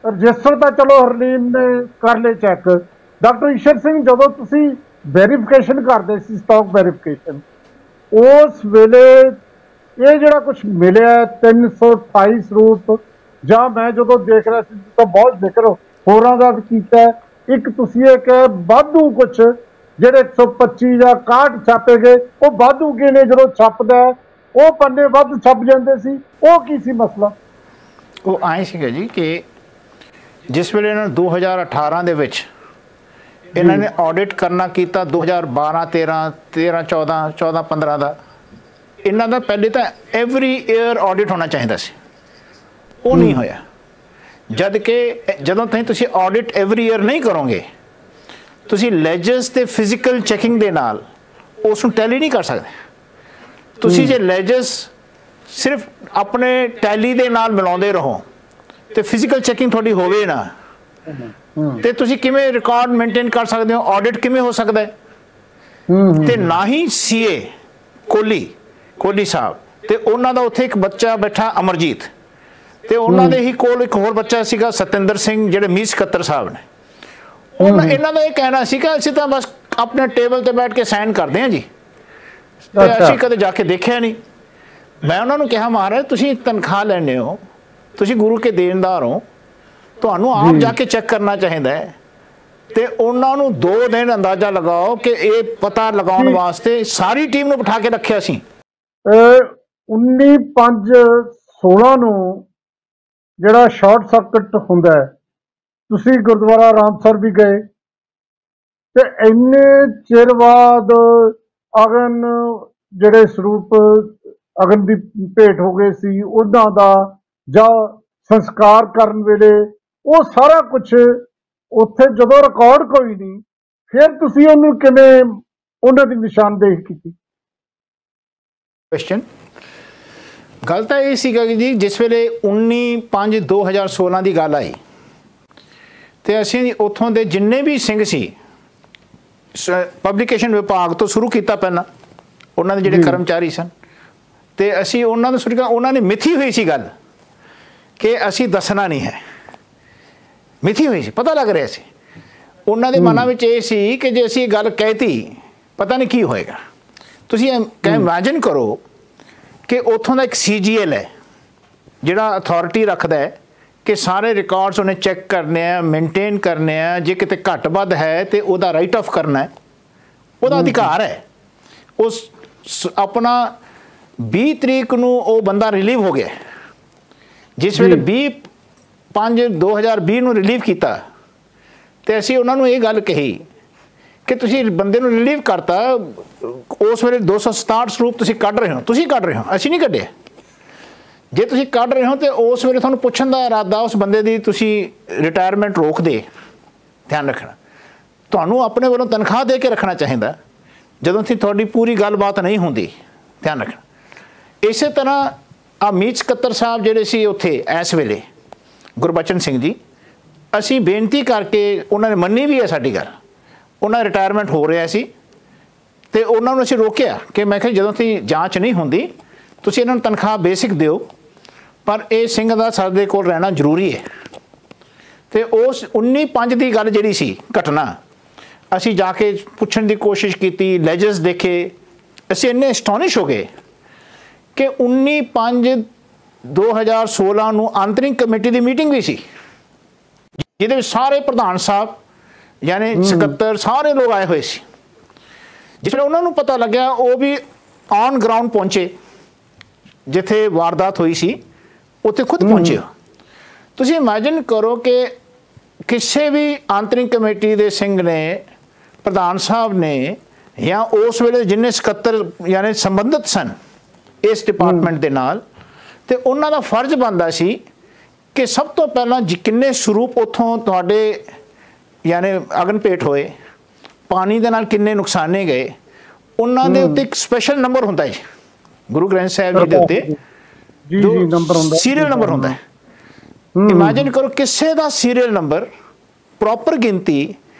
ਰਜਿਸਟਰ ਤਾਂ ਚਲੋ ਹਰਲੀਨ ਨੇ ਕਰ ਲਏ ਚੈੱਕ। ਡਾਕਟਰ ਈਸ਼ਰ ਸਿੰਘ, ਜਦੋਂ ਤੁਸੀਂ ਵੈਰੀਫਿਕੇਸ਼ਨ ਕਰਦੇ ਸੀ, ਸਟਾਕ ਵੈਰੀਫਿਕੇਸ਼ਨ, ਉਸ ਵੇਲੇ ਇਹ ਜਿਹੜਾ ਕੁਝ ਮਿਲਿਆ 328 ਸਰੂਪ, ਜਾਂ ਮੈਂ ਜਦੋਂ ਦੇਖ ਰਿਹਾ ਸੀ ਤਾਂ ਬਹੁਤ ਜ਼ਿਕਰ ਹੋਰਾਂ ਦਾ ਵੀ ਕੀਤਾ, ਇੱਕ ਤੁਸੀਂ ਇਹ ਕਿ ਵਾਧੂ ਕੁਝ ਜਿਹੜੇ 125 ਜਾਂ 61 ਛਾਪੇ ਗਏ, ਉਹ ਵਾਧੂ ਕੀ ਨੇ, ਜਦੋਂ ਛਪਦਾ ਉਹ ਪੰਨੇ ਵੱਧ ਛਪ ਜਾਂਦੇ ਸੀ, ਉਹ ਕੀ ਸੀ ਮਸਲਾ? ਉਹ ਆਏ ਸੀਗਾ ਜੀ ਕਿ ਜਿਸ ਵੇਲੇ ਇਹਨਾਂ 2018 ਦੇ ਵਿੱਚ ਇਹਨਾਂ ਨੇ ਆਡਿਟ ਕਰਨਾ ਕੀਤਾ, 2012, 13, 14, 15 ਦਾ ਇਹਨਾਂ ਦਾ ਪਹਿਲੇ ਤਾਂ ਐਵਰੀ ਈਅਰ ਆਡਿਟ ਹੋਣਾ ਚਾਹੀਦਾ ਸੀ, ਉਹ ਨਹੀਂ ਹੋਇਆ। ਜਦ ਕਿ ਜਦੋਂ ਤੁਸੀਂ ਆਡਿਟ ਐਵਰੀ ਈਅਰ ਨਹੀਂ ਕਰੋਗੇ, ਤੁਸੀਂ ਲੈਜਰਸ ਤੇ ਫਿਜ਼ੀਕਲ ਚੈਕਿੰਗ ਦੇ ਨਾਲ ਉਸ ਨੂੰ ਟੈਲੀ ਨਹੀਂ ਕਰ ਸਕਦੇ। ਤੁਸੀਂ ਜੇ ਲੈਜਰਸ ਸਿਰਫ ਆਪਣੇ ਟੈਲੀ ਦੇ ਨਾਲ ਮਿਲਾਉਂਦੇ ਰਹੋ ਤੇ ਫਿਜ਼ੀਕਲ ਚੈਕਿੰਗ ਤੁਹਾਡੀ ਹੋਵੇ ਨਾ, ਤੇ ਤੁਸੀਂ ਕਿਵੇਂ ਰਿਕਾਰਡ ਮੇਨਟੇਨ ਕਰ ਸਕਦੇ ਹੋ? ਆਡਿਟ ਕਿਵੇਂ ਹੋ ਸਕਦਾ ਹੈ? ਤੇ ਨਾ ਹੀ ਸੀਏ ਕੋਹਲੀ ਸਾਹਿਬ ਤੇ ਉਹਨਾਂ ਦਾ ਉੱਥੇ ਇੱਕ ਬੱਚਾ ਬੈਠਾ ਅਮਰਜੀਤ, ਤੇ ਉਹਨਾਂ ਦੇ ਹੀ ਕੋਲ ਇੱਕ ਹੋਰ ਬੱਚਾ ਸੀਗਾ ਸਤਿੰਦਰ ਸਿੰਘ, ਜਿਹੜੇ ਮੀਤ ਸਕੱਤਰ ਸਾਹਿਬ ਨੇ। ਇਹਨਾਂ ਦਾ ਇਹ ਕਹਿਣਾ ਸੀ ਕਿ ਅਸੀਂ ਤਾਂ ਬਸ ਆਪਣੇ ਟੇਬਲ ਤੇ ਬੈਠ ਕੇ ਸਾਈਨ ਕਰਦੇ ਹਾਂ ਜੀ, ਤੇ ਅਸੀਂ ਕਦੇ ਜਾ ਕੇ ਦੇਖਿਆ ਨਹੀਂ। ਮੈਂ ਉਹਨਾਂ ਨੂੰ ਕਿਹਾ, ਮਹਾਰਾਜ ਤੁਸੀਂ ਤਨਖਾਹ ਲੈਂਦੇ ਹੋ, ਤੁਸੀਂ ਗੁਰੂ ਕੇ ਦੇਣਦਾਰ ਹੋ, ਤੁਹਾਨੂੰ ਆਪ ਜਾ ਕੇ ਚੈੱਕ ਕਰਨਾ ਚਾਹੀਦਾ ਹੈ। ਤੇ ਉਹਨਾਂ ਨੂੰ 2 ਦਿਨ ਅੰਦਾਜ਼ਾ ਲਗਾਓ ਕਿ ਇਹ ਪਤਾ ਲਗਾਉਣ ਵਾਸਤੇ ਸਾਰੀ ਟੀਮ ਨੂੰ ਬਿਠਾ ਕੇ ਰੱਖਿਆ ਸੀ। 19/5/16 ਨੂੰ ਜਿਹੜਾ ਸ਼ਾਰਟ ਸਰਕਟ ਹੁੰਦਾ ਹੈ, ਤੁਸੀਂ ਗੁਰਦੁਆਰਾ ਰਾਮਸਰ ਵੀ ਗਏ, ਤੇ ਇੰਨੇ ਚਿਰ ਬਾਅਦ ਅਗਨ ਜਿਹੜੇ ਸਰੂਪ ਅਗਨ ਦੀ ਭੇਟ ਹੋ ਗਏ ਸੀ, ਉਹਨਾਂ ਦਾ ਜਾਂ ਸੰਸਕਾਰ ਕਰਨ ਵੇਲੇ ਉਹ ਸਾਰਾ ਕੁਝ ਉੱਥੇ ਜਦੋਂ ਰਿਕਾਰਡ ਕੋਈ ਨਹੀਂ, ਫਿਰ ਤੁਸੀਂ ਉਹਨੂੰ ਕਿਵੇਂ ਉਹਨਾਂ ਦੀ ਨਿਸ਼ਾਨਦੇਹੀ ਕੀਤੀ? ਕੁਐਸਚਨ ਗੱਲ ਤਾਂ ਇਹ ਸੀਗਾ ਕਿ ਜੀ ਜਿਸ ਵੇਲੇ 19/5/2016 ਦੀ ਗੱਲ ਆਈ, ਤੇ ਅਸੀਂ ਉੱਥੋਂ ਦੇ ਜਿੰਨੇ ਵੀ ਸਿੰਘ ਸੀ, ਪਬਲੀਕੇਸ਼ਨ ਵਿਭਾਗ ਤੋਂ ਸ਼ੁਰੂ ਕੀਤਾ ਪਹਿਲਾਂ, ਉਹਨਾਂ ਦੇ ਜਿਹੜੇ ਕਰਮਚਾਰੀ ਸਨ, ਤੇ ਅਸੀਂ ਉਹਨਾਂ ਨੂੰ ਸੁਣ ਕੇ, ਉਹਨਾਂ ਨੇ ਮਿਥੀ ਹੋਈ ਸੀ ਗੱਲ ਕਿ ਅਸੀਂ ਦੱਸਣਾ ਨਹੀਂ ਹੈ, ਮਿਥੀ ਹੋਈ ਸੀ, ਪਤਾ ਲੱਗ ਰਿਹਾ ਸੀ ਉਹਨਾਂ ਦੇ ਮਨਾਂ ਵਿੱਚ ਇਹ ਸੀ ਕਿ ਜੇ ਅਸੀਂ ਗੱਲ ਕਹਿਤੀ ਪਤਾ ਨਹੀਂ ਕੀ ਹੋਏਗਾ। ਤੁਸੀਂ ਇਮੈਜਿਨ ਕਰੋ ਕਿ ਉੱਥੋਂ ਦਾ ਇੱਕ CGL ਹੈ ਜਿਹੜਾ ਅਥਾਰਟੀ ਰੱਖਦਾ ਹੈ ਕਿ ਸਾਰੇ ਰਿਕਾਰਡਸ ਉਹਨੇ ਚੈੱਕ ਕਰਨੇ ਆ, ਮੇਨਟੇਨ ਕਰਨੇ ਆ, ਜੇ ਕਿਤੇ ਘੱਟ ਵੱਧ ਹੈ ਤੇ ਉਹਦਾ ਰਾਈਟ ਆਫ ਕਰਨਾ ਹੈ, ਉਹਦਾ ਅਧਿਕਾਰ ਹੈ। ਉਸ ਆਪਣਾ 20 ਤਰੀਕ ਨੂੰ ਉਹ ਬੰਦਾ ਰਿਲੀਵ ਹੋ ਗਿਆ, ਜਿਸ ਵੇਲੇ 20/5/2020 ਨੂੰ ਰਿਲੀਵ ਕੀਤਾ, ਤੇ ਅਸੀਂ ਉਹਨਾਂ ਨੂੰ ਇਹ ਗੱਲ ਕਹੀ ਕਿ ਤੁਸੀਂ ਬੰਦੇ ਨੂੰ ਰਿਲੀਵ ਕਰਤਾ, ਉਸ ਵੇਲੇ 267 ਸਰੂਪ ਤੁਸੀਂ ਕੱਢ ਰਹੇ ਹੋ, ਅਸੀਂ ਨਹੀਂ ਕੱਢਿਆ। ਜੇ ਤੁਸੀਂ ਕੱਢ ਰਹੇ ਹੋ ਤੇ ਉਸ ਵੇਲੇ ਤੁਹਾਨੂੰ ਪੁੱਛਣ ਦਾ ਇਰਾਦਾ ਉਸ ਬੰਦੇ ਦੀ, ਤੁਸੀਂ ਰਿਟਾਇਰਮੈਂਟ ਰੋਕ ਦੇ। ਧਿਆਨ ਰੱਖਣਾ, ਤੁਹਾਨੂੰ ਆਪਣੇ ਵੱਲੋਂ ਤਨਖਾਹ ਦੇ ਕੇ ਰੱਖਣਾ ਚਾਹੀਦਾ ਜਦੋਂ ਕਿ ਤੁਹਾਡੀ ਪੂਰੀ ਗੱਲਬਾਤ ਨਹੀਂ ਹੁੰਦੀ। ਧਿਆਨ ਰੱਖਣਾ। ਇਸੇ ਤਰ੍ਹਾਂ ਆ ਮੀਤ ਸਕੱਤਰ ਸਾਹਿਬ ਜਿਹੜੇ ਸੀ ਉੱਥੇ ਇਸ ਵੇਲੇ, ਗੁਰਬਚਨ ਸਿੰਘ ਜੀ, ਅਸੀਂ ਬੇਨਤੀ ਕਰਕੇ ਉਹਨਾਂ ਨੇ ਮੰਨੀ ਵੀ ਹੈ ਸਾਡੀ ਗੱਲ। ਉਹਨਾਂ ਰਿਟਾਇਰਮੈਂਟ ਹੋ ਰਿਹਾ ਸੀ ਤੇ ਉਹਨਾਂ ਨੂੰ ਅਸੀਂ ਰੋਕਿਆ ਕਿ ਮੈਂ ਕਿਹਾ ਜਦੋਂ ਤੱਕ ਜਾਂਚ ਨਹੀਂ ਹੁੰਦੀ ਤੁਸੀਂ ਇਹਨਾਂ ਨੂੰ ਤਨਖਾਹ ਬੇਸਿਕ ਦਿਓ, ਪਰ ਇਹ ਸਿੰਘ ਦਾ ਸਾਡੇ ਕੋਲ ਰਹਿਣਾ ਜ਼ਰੂਰੀ ਹੈ। ਤੇ ਉਸ 19/5 ਦੀ ਗੱਲ ਜਿਹੜੀ ਸੀ ਘਟਨਾ, ਅਸੀਂ ਜਾ ਕੇ ਪੁੱਛਣ ਦੀ ਕੋਸ਼ਿਸ਼ ਕੀਤੀ, ਲੈਜਰਸ ਦੇਖੇ, ਅਸੀਂ ਇੰਨੇ ਐਸਟੋਨਿਸ਼ ਹੋ ਗਏ ਕਿ 19/5/2016 ਨੂੰ ਆਂਤਰਿਕ ਕਮੇਟੀ ਦੀ ਮੀਟਿੰਗ ਵੀ ਸੀ ਜਿਹਦੇ ਵਿੱਚ ਸਾਰੇ ਪ੍ਰਧਾਨ ਸਾਹਿਬ ਯਾਨੀ ਸਕੱਤਰ ਸਾਰੇ ਲੋਕ ਆਏ ਹੋਏ ਸੀ। ਜਿਸ ਵੇਲੇ ਉਹਨਾਂ ਨੂੰ ਪਤਾ ਲੱਗਿਆ ਉਹ ਵੀ ਔਨ ਗਰਾਊਂਡ ਪਹੁੰਚੇ, ਜਿੱਥੇ ਵਾਰਦਾਤ ਹੋਈ ਸੀ ਉੱਥੇ ਖੁਦ ਪਹੁੰਚੇ। ਤੁਸੀਂ ਇਮੇਜਿਨ ਕਰੋ ਕਿ ਕਿਸੇ ਵੀ ਆਂਤਰਿਕ ਕਮੇਟੀ ਦੇ ਸਿੰਘ ਨੇ, ਪ੍ਰਧਾਨ ਸਾਹਿਬ ਨੇ, ਜਾਂ ਉਸ ਵੇਲੇ ਜਿੰਨੇ ਸਕੱਤਰ ਯਾਨੀ ਸੰਬੰਧਿਤ ਸਨ ਇਸ ਡਿਪਾਰਟਮੈਂਟ ਦੇ ਨਾਲ, ਤੇ ਉਹਨਾਂ ਦਾ ਫਰਜ਼ ਬਣਦਾ ਸੀ ਕਿ ਸਭ ਤੋਂ ਪਹਿਲਾਂ ਕਿੰਨੇ ਸਰੂਪ ਉੱਥੋਂ ਤੁਹਾਡੇ ਯਾਨੀ ਅਗਨ ਭੇਟ ਹੋਏ, ਪਾਣੀ ਦੇ ਨਾਲ ਕਿੰਨੇ ਨੁਕਸਾਨੇ ਗਏ, ਉਹਨਾਂ ਦੇ ਉੱਤੇ ਇੱਕ ਸਪੈਸ਼ਲ ਨੰਬਰ ਹੁੰਦਾ ਹੈ ਗੁਰੂ ਗ੍ਰੰਥ ਸਾਹਿਬ ਜੀ ਦੇ ਉੱਤੇ, ਜੋ ਸੀਰੀਅਲ ਨੰਬਰ ਹੁੰਦਾ ਹੈ। ਇਮੇਜਿਨ ਕਰੋ ਕਿਸੇ ਦਾ ਸੀਰੀਅਲ ਨੰਬਰ ਪ੍ਰੋਪਰ ਗਿਣਤੀ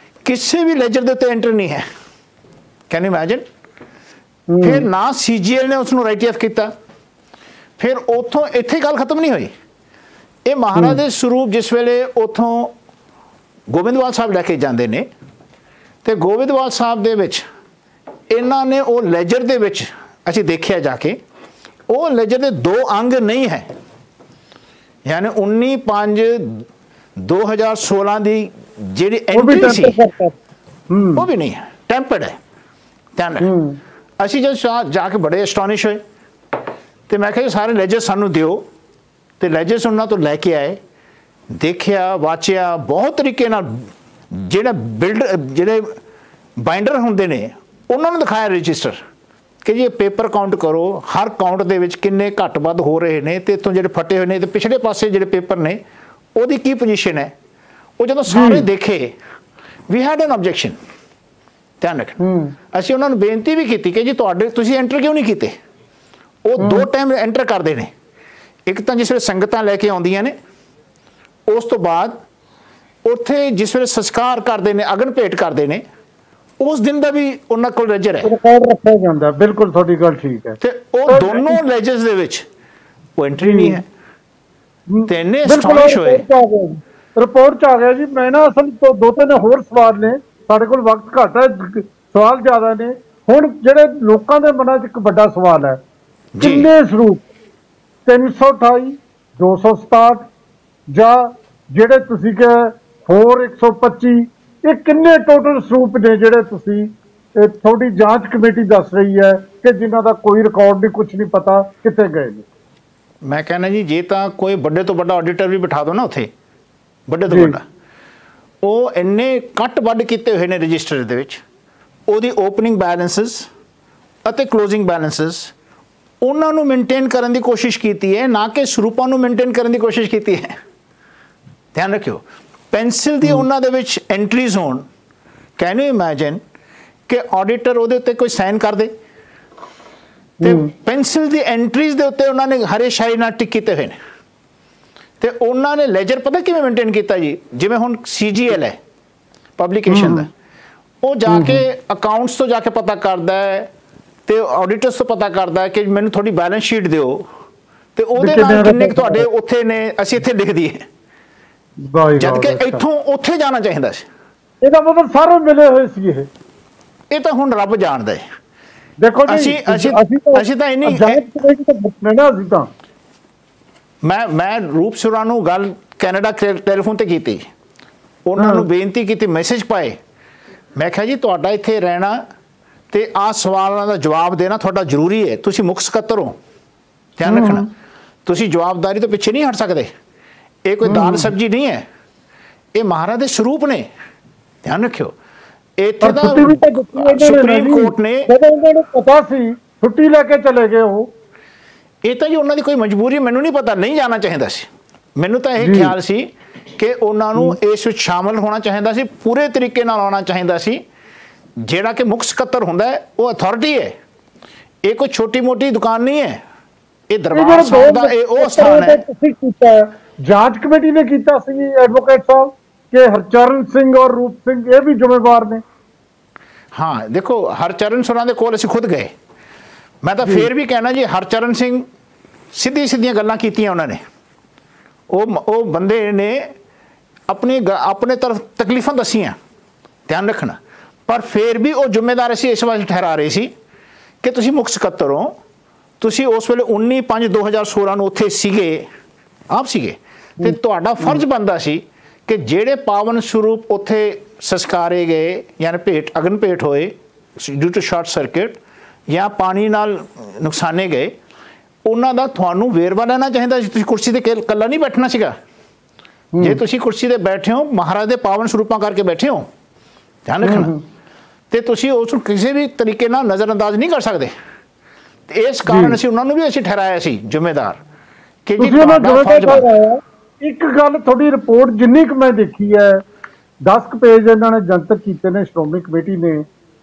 ਕਿਸੇ ਵੀ ਲੈਜਰ ਦੇ ਉੱਤੇ ਐਂਟਰ ਨਹੀਂ ਹੈ। Can you imagine? ਫਿਰ ਨਾ CGL ਨੇ ਉਸ ਨੂੰ ਰਾਈਟ ਐਫ ਕੀਤਾ। ਫਿਰ ਉੱਥੋਂ ਇੱਥੇ ਗੱਲ ਖਤਮ ਨਹੀਂ ਹੋਈ। ਇਹ ਮਹਾਰਾਜ ਦੇ ਸਰੂਪ ਜਿਸ ਵੇਲੇ ਉੱਥੋਂ ਗੋਬਿੰਦਵਾਲ ਸਾਹਿਬ ਲੈ ਕੇ ਜਾਂਦੇ ਨੇ ਤੇ ਗੋਬਿੰਦਵਾਲ ਸਾਹਿਬ ਦੇ ਵਿੱਚ ਇਹਨਾਂ ਨੇ ਉਹ ਲੈਜਰ ਦੇ ਵਿੱਚ ਅਸੀਂ ਦੇਖਿਆ ਜਾ ਕੇ, ਉਹ ਲੈਜਰ ਦੇ 2 ਅੰਗ ਨਹੀਂ ਹੈ। ਯਾਨੀ 19/5/2016 ਦੀ ਜਿਹੜੀ ਐਂਟਰੀ ਸੀ ਉਹ ਵੀ ਨਹੀਂ ਹੈ, ਟੈਂਪਰਡ ਹੈ। ਧਿਆਨ ਰੱਖ। ਅਸੀਂ ਜਦ ਜਾ ਕੇ ਬੜੇ ਐਸਟੋਨਿਸ਼ ਹੋਏ ਤੇ ਮੈਂ ਕਿਹਾ ਸਾਰੇ ਲੈਜਰ ਸਾਨੂੰ ਦਿਓ, ਤੇ ਲੈਜਰਸ ਉਹਨਾਂ ਤੋਂ ਲੈ ਕੇ ਆਏ, ਦੇਖਿਆ, ਵਾਚਿਆ ਬਹੁਤ ਤਰੀਕੇ ਨਾਲ। ਜਿਹੜੇ ਬਾਈਂਡਰ ਹੁੰਦੇ ਨੇ ਉਹਨਾਂ ਨੂੰ ਦਿਖਾਇਆ ਰਜਿਸਟਰ ਕਿ ਜੀ ਇਹ ਪੇਪਰ ਕਾਊਂਟ ਕਰੋ, ਹਰ ਕਾਊਂਟ ਦੇ ਵਿੱਚ ਕਿੰਨੇ ਘੱਟ ਵੱਧ ਹੋ ਰਹੇ ਨੇ, ਤੇ ਇੱਥੋਂ ਜਿਹੜੇ ਫਟੇ ਹੋਏ ਨੇ ਤੇ ਪਿਛਲੇ ਪਾਸੇ ਜਿਹੜੇ ਪੇਪਰ ਨੇ ਉਹਦੀ ਕੀ ਪੋਜੀਸ਼ਨ ਹੈ। ਉਹ ਜਦੋਂ ਸਾਰੇ ਦੇਖੇ, ਵੀ ਹੈਡ ਐਨ ਆਬਜੈਕਸ਼ਨ। ਧਿਆਨ ਰੱਖਣਾ। ਅਸੀਂ ਉਹਨਾਂ ਨੂੰ ਬੇਨਤੀ ਵੀ ਕੀਤੀ ਕਿ ਜੀ ਤੁਸੀਂ ਐਂਟਰ ਕਿਉਂ ਨਹੀਂ ਕੀਤੇ। ਉਹ 2 ਟਾਈਮ ਐਂਟਰ ਕਰਦੇ ਨੇ, ਇੱਕ ਤਾਂ ਜਿਸ ਵੇਲੇ ਸੰਗਤਾਂ ਲੈ ਕੇ ਆਉਂਦੀਆਂ ਨੇ, ਉਸ ਤੋਂ ਬਾਅਦ ਉੱਥੇ ਜਿਸ ਵੇਲੇ ਸੰਸਕਾਰ ਕਰਦੇ ਨੇ, ਅਗਨ ਭੇਟ ਕਰਦੇ ਨੇ, ਉਸ ਦਿਨ ਦਾ ਵੀ ਉਹਨਾਂ ਕੋਲ ਲੈਜਰ ਹੈ, ਰਿਕਾਰਡ ਰੱਖਿਆ ਜਾਂਦਾ। ਬਿਲਕੁਲ ਤੁਹਾਡੀ ਗੱਲ ਠੀਕ ਹੈ। ਤੇ ਉਹ ਦੋਨੋਂ ਲੈਜਰਸ ਦੇ ਵਿੱਚ ਉਹ ਐਂਟਰੀ ਨਹੀਂ ਹੈ। ਤੇ ਇੰਨੇ ਐਸਟੋਨਿਸ਼ ਹੋਏ। ਰਿਪੋਰਟ 'ਚ ਆ ਗਿਆ ਜੀ। ਮੈਂ ਨਾ ਅਸਲ ਤੋਂ 2-3 ਹੋਰ ਸਵਾਲ ਨੇ, ਸਾਡੇ ਕੋਲ ਵਕਤ ਘੱਟ ਹੈ, ਸਵਾਲ ਜ਼ਿਆਦਾ ਨੇ। ਹੁਣ ਜਿਹੜੇ ਲੋਕਾਂ ਦੇ ਮਨਾਂ 'ਚ ਇੱਕ ਵੱਡਾ ਸਵਾਲ ਹੈ, ਕਿੰਨੇ ਸਰੂਪ 328, 267 ਜਾਂ ਜਿਹੜੇ ਤੁਸੀਂ ਕਿ 125, ਇਹ ਕਿੰਨੇ ਟੋਟਲ ਸਰੂਪ ਨੇ ਜਿਹੜੇ ਤੁਸੀਂ ਤੁਹਾਡੀ ਜਾਂਚ ਕਮੇਟੀ ਦੱਸ ਰਹੀ ਹੈ ਕਿ ਜਿਨ੍ਹਾਂ ਦਾ ਕੋਈ ਰਿਕਾਰਡ ਨਹੀਂ, ਕੁਝ ਨਹੀਂ ਪਤਾ ਕਿੱਥੇ ਗਏ ਨੇ? ਮੈਂ ਕਹਿੰਦਾ ਜੀ ਜੇ ਤਾਂ ਕੋਈ ਵੱਡੇ ਤੋਂ ਵੱਡਾ ਆਡੀਟਰ ਵੀ ਬਿਠਾ ਦਿਓ ਨਾ ਉੱਥੇ, ਵੱਡੇ ਤੋਂ ਵੱਡਾ, ਉਹ ਇੰਨੇ ਕੱਟ ਵੱਢ ਕੀਤੇ ਹੋਏ ਨੇ ਰਜਿਸਟਰ ਦੇ ਵਿੱਚ, ਉਹਦੀ ਓਪਨਿੰਗ ਬੈਲੈਂਸਿਸ ਅਤੇ ਕਲੋਜ਼ਿੰਗ ਬੈਲੈਂਸਿਸ ਉਹਨਾਂ ਨੂੰ ਮੇਨਟੇਨ ਕਰਨ ਦੀ ਕੋਸ਼ਿਸ਼ ਕੀਤੀ ਹੈ, ਨਾ ਕਿ ਸਰੂਪਾਂ ਨੂੰ ਮੇਨਟੇਨ ਕਰਨ ਦੀ ਕੋਸ਼ਿਸ਼ ਕੀਤੀ ਹੈ। ਧਿਆਨ ਰੱਖਿਓ, ਪੈਨਸਿਲ ਦੀ ਉਹਨਾਂ ਦੇ ਵਿੱਚ ਐਂਟਰੀਜ਼ ਹੋਣ। ਕੈਨ ਯੂ ਇਮੇਜਿਨ ਕਿ ਆਡੀਟਰ ਉਹਦੇ ਉੱਤੇ ਕੋਈ ਸਾਈਨ ਕਰ ਦੇ ਤੇ ਪੈਨਸਿਲ ਦੀ ਐਂਟਰੀਜ਼ ਦੇ ਉੱਤੇ ਉਹਨਾਂ ਨੇ ਹਰੇ ਸ਼ਾਹੀ ਨਾਲ ਟਿਕ ਕੀਤੇ ਹੋਏ ਨੇ। ਤੇ ਉਹਨਾਂ ਨੇ ਲੈਜਰ ਪਤਾ ਕਿਵੇਂ ਮੇਨਟੇਨ ਕੀਤਾ ਜੀ? ਜਿਵੇਂ ਹੁਣ CGL ਹੈ ਪਬਲੀਕੇਸ਼ਨ ਦਾ, ਉਹ ਜਾ ਕੇ ਅਕਾਊਂਟਸ ਤੋਂ ਜਾ ਕੇ ਪਤਾ ਕਰਦਾ ਹੈ ਤੇ ਆਡੀਟਰਸ ਤੋਂ ਪਤਾ ਕਰਦਾ ਹੈ ਕਿ ਮੈਨੂੰ ਤੁਹਾਡੀ ਬੈਲੈਂਸ ਸ਼ੀਟ ਦਿਓ, ਤੇ ਉਹਦੇ ਨਾਲ ਕਿੰਨੇ ਤੁਹਾਡੇ ਉੱਥੇ ਨੇ ਅਸੀਂ ਇੱਥੇ ਲਿਖ ਦਈਏ, ਜਦ ਕਿ ਇੱਥੋਂ ਉੱਥੇ ਜਾਣਾ ਚਾਹੀਦਾ ਸੀ। ਇਹਦਾ ਮਤਲਬ ਸਾਰੇ ਮਿਲੇ ਹੋਏ ਸੀ। ਇਹ ਤਾਂ ਹੁਣ ਰੱਬ ਜਾਣਦਾ ਹੈ। ਦੇਖੋ ਜੀ, ਅਸੀਂ ਤਾਂ ਇੰਨੀ ਮੈਂ ਰੂਪ ਸੁਰਾ ਨੂੰ ਗੱਲ ਕੈਨੇਡਾ ਟੈਲੀਫੋਨ ਤੇ ਕੀਤੀ, ਉਹਨਾਂ ਨੂੰ ਬੇਨਤੀ ਕੀਤੀ, ਮੈਸੇਜ ਪਾਏ, ਮੈਂ ਕਿਹਾ ਜੀ ਤੁਹਾਡਾ ਇੱਥੇ ਰਹਿਣਾ ਤੇ ਆਹ ਸਵਾਲਾਂ ਦਾ ਜਵਾਬ ਦੇਣਾ ਤੁਹਾਡਾ ਜ਼ਰੂਰੀ ਹੈ। ਤੁਸੀਂ ਮੁੱਖ ਸਕੱਤਰ ਹੋ, ਧਿਆਨ ਰੱਖਣਾ, ਤੁਸੀਂ ਜਵਾਬਦਾਰੀ ਤੋਂ ਪਿੱਛੇ ਨਹੀਂ ਹਟ ਸਕਦੇ। ਇਹ ਕੋਈ ਦਾਲ ਸਬਜ਼ੀ ਨਹੀਂ ਹੈ, ਇਹ ਮਹਾਰਾਜ ਦੇ ਸਰੂਪ ਨੇ। ध्यान रखियो ਇੱਥੇ ਪਰ ਦਾ ਛੁੱਟੀ ਵੀ ਤਾਂ ਦਿੱਤੀ ਇਹਨਾਂ ਨੇ ਸੁਪਰੀਮ ਨਾ ਜੀ। ਕੋਰਟ ਨੇ ਜਦੋਂ ਉਹਨਾਂ ਨੂੰ ਪਤਾ ਸੀ ਛੁੱਟੀ ਲੈ ਕੇ ਚਲੇ ਗਏ ਉਹ। ਇਹ ਤਾਂ ਜੀ ਉਹਨਾਂ ਦੀ ਕੋਈ ਮਜਬੂਰੀ, ਮੈਨੂੰ ਨਹੀਂ ਪਤਾ, ਨਹੀਂ ਜਾਣਾ ਚਾਹੀਦਾ ਸੀ। ਮੈਨੂੰ ਤਾਂ ਇਹ ਖਿਆਲ ਸੀ ਕਿ ਉਹਨਾਂ ਨੂੰ ਇਸ ਵਿੱਚ ਸ਼ਾਮਲ ਹੋਣਾ ਚਾਹੀਦਾ ਸੀ, ਪੂਰੇ ਤਰੀਕੇ ਨਾਲ ਆਉਣਾ ਚਾਹੀਦਾ ਸੀ। ਜਿਹੜਾ ਕਿ ਮੁੱਖ ਸਕੱਤਰ ਹੁੰਦਾ ਹੈ ਉਹ ਅਥਾਰਟੀ ਹੈ, ਇਹ ਕੋਈ ਛੋਟੀ ਮੋਟੀ ਦੁਕਾਨ ਨਹੀਂ ਹੈ। ਇਹ ਦਰਬਾਰ ਸਾਹਿਬ ਦਾ ਇਹ ਉਹ ਸਥਾਨ ਹੈ। ਤੁਸੀਂ ਕੀਤਾ ਜਾਂਚ ਕਮੇਟੀ ਨੇ ਕੀਤਾ ਸੀ ਐਡਵੋਕੇਟ ਸਾਹਿਬ ਕਿ ਹਰਚਰਨ ਸਿੰਘ ਔਰ ਰੂਪ ਸਿੰਘ ਇਹ ਵੀ ਜ਼ਿੰਮੇਵਾਰ ਨੇ। ਹਾਂ ਦੇਖੋ ਹਰਚਰਨ ਸਿੰਘਾਂ ਦੇ ਕੋਲ ਅਸੀਂ ਖੁਦ ਗਏ, ਮੈਂ ਤਾਂ ਫੇਰ ਵੀ ਕਹਿਣਾ ਜੀ ਹਰਚਰਨ ਸਿੰਘ ਸਿੱਧੀਆਂ ਗੱਲਾਂ ਕੀਤੀਆਂ ਉਹਨਾਂ ਨੇ। ਉਹ ਬੰਦੇ ਨੇ ਆਪਣੇ ਤਰਫ ਤਕਲੀਫਾਂ ਦਸੀਆਂ, ਧਿਆਨ ਰੱਖਣਾ, ਪਰ ਫਿਰ ਵੀ ਉਹ ਜ਼ਿੰਮੇਦਾਰ ਅਸੀਂ ਇਸ ਵਾਸਤੇ ਠਹਿਰਾ ਰਹੇ ਸੀ ਕਿ ਤੁਸੀਂ ਮੁੱਖ ਸਕੱਤਰ ਹੋ, ਤੁਸੀਂ ਉਸ ਵੇਲੇ 19/5/2016 ਨੂੰ ਉੱਥੇ ਸੀਗੇ, ਆਪ ਸੀਗੇ, ਤੇ ਤੁਹਾਡਾ ਫਰਜ਼ ਬਣਦਾ ਸੀ ਕਿ ਜਿਹੜੇ ਪਾਵਨ ਸਰੂਪ ਉੱਥੇ ਸੰਸਕਾਰੇ ਗਏ ਯਾਨੀ ਅਗਨ ਭੇਟ ਹੋਏ ਡਿਊ ਟੂ ਸ਼ਾਰਟ ਸਰਕਟ ਜਾਂ ਪਾਣੀ ਨਾਲ ਨੁਕਸਾਨੇ ਗਏ, ਉਹਨਾਂ ਦਾ ਤੁਹਾਨੂੰ ਵੇਰਵਾ ਲੈਣਾ ਚਾਹੀਦਾ ਸੀ। ਤੁਸੀਂ ਕੁਰਸੀ 'ਤੇ ਇਕੱਲਾ ਨਹੀਂ ਬੈਠਣਾ ਸੀਗਾ। ਜੇ ਤੁਸੀਂ ਕੁਰਸੀ 'ਤੇ ਬੈਠੇ ਹੋ ਮਹਾਰਾਜ ਦੇ ਪਾਵਨ ਸਰੂਪਾਂ ਕਰਕੇ ਬੈਠੇ ਹੋ, ਧਿਆਨ ਰੱਖਣਾ, ਤੇ ਤੁਸੀਂ ਉਸ ਨੂੰ ਕਿਸੇ ਵੀ ਤਰੀਕੇ ਨਾਲ ਨਜ਼ਰਅੰਦਾਜ਼ ਨਹੀਂ ਕਰ ਸਕਦੇ। ਤੇ ਇਸ ਕਾਰਨ ਅਸੀਂ ਉਹਨਾਂ ਨੂੰ ਵੀ ਅਸੀਂ ਠਹਿਰਾਇਆ ਸੀ ਜ਼ਿੰਮੇਦਾਰ ਕਿ ਜੀ ਤੁਹਾਡਾ ਫਰਜ਼ ਬਣਦਾ। ਇੱਕ ਗੱਲ ਤੁਹਾਡੀ ਰਿਪੋਰਟ ਜਿੰਨੀ ਕੁ ਮੈਂ ਦੇਖੀ ਹੈ 10 ਪੇਜ ਇਹਨਾਂ ਨੇ ਜਨਤਕ ਕੀਤੇ ਨੇ ਸ਼੍ਰੋਮਣੀ ਕਮੇਟੀ ਨੇ।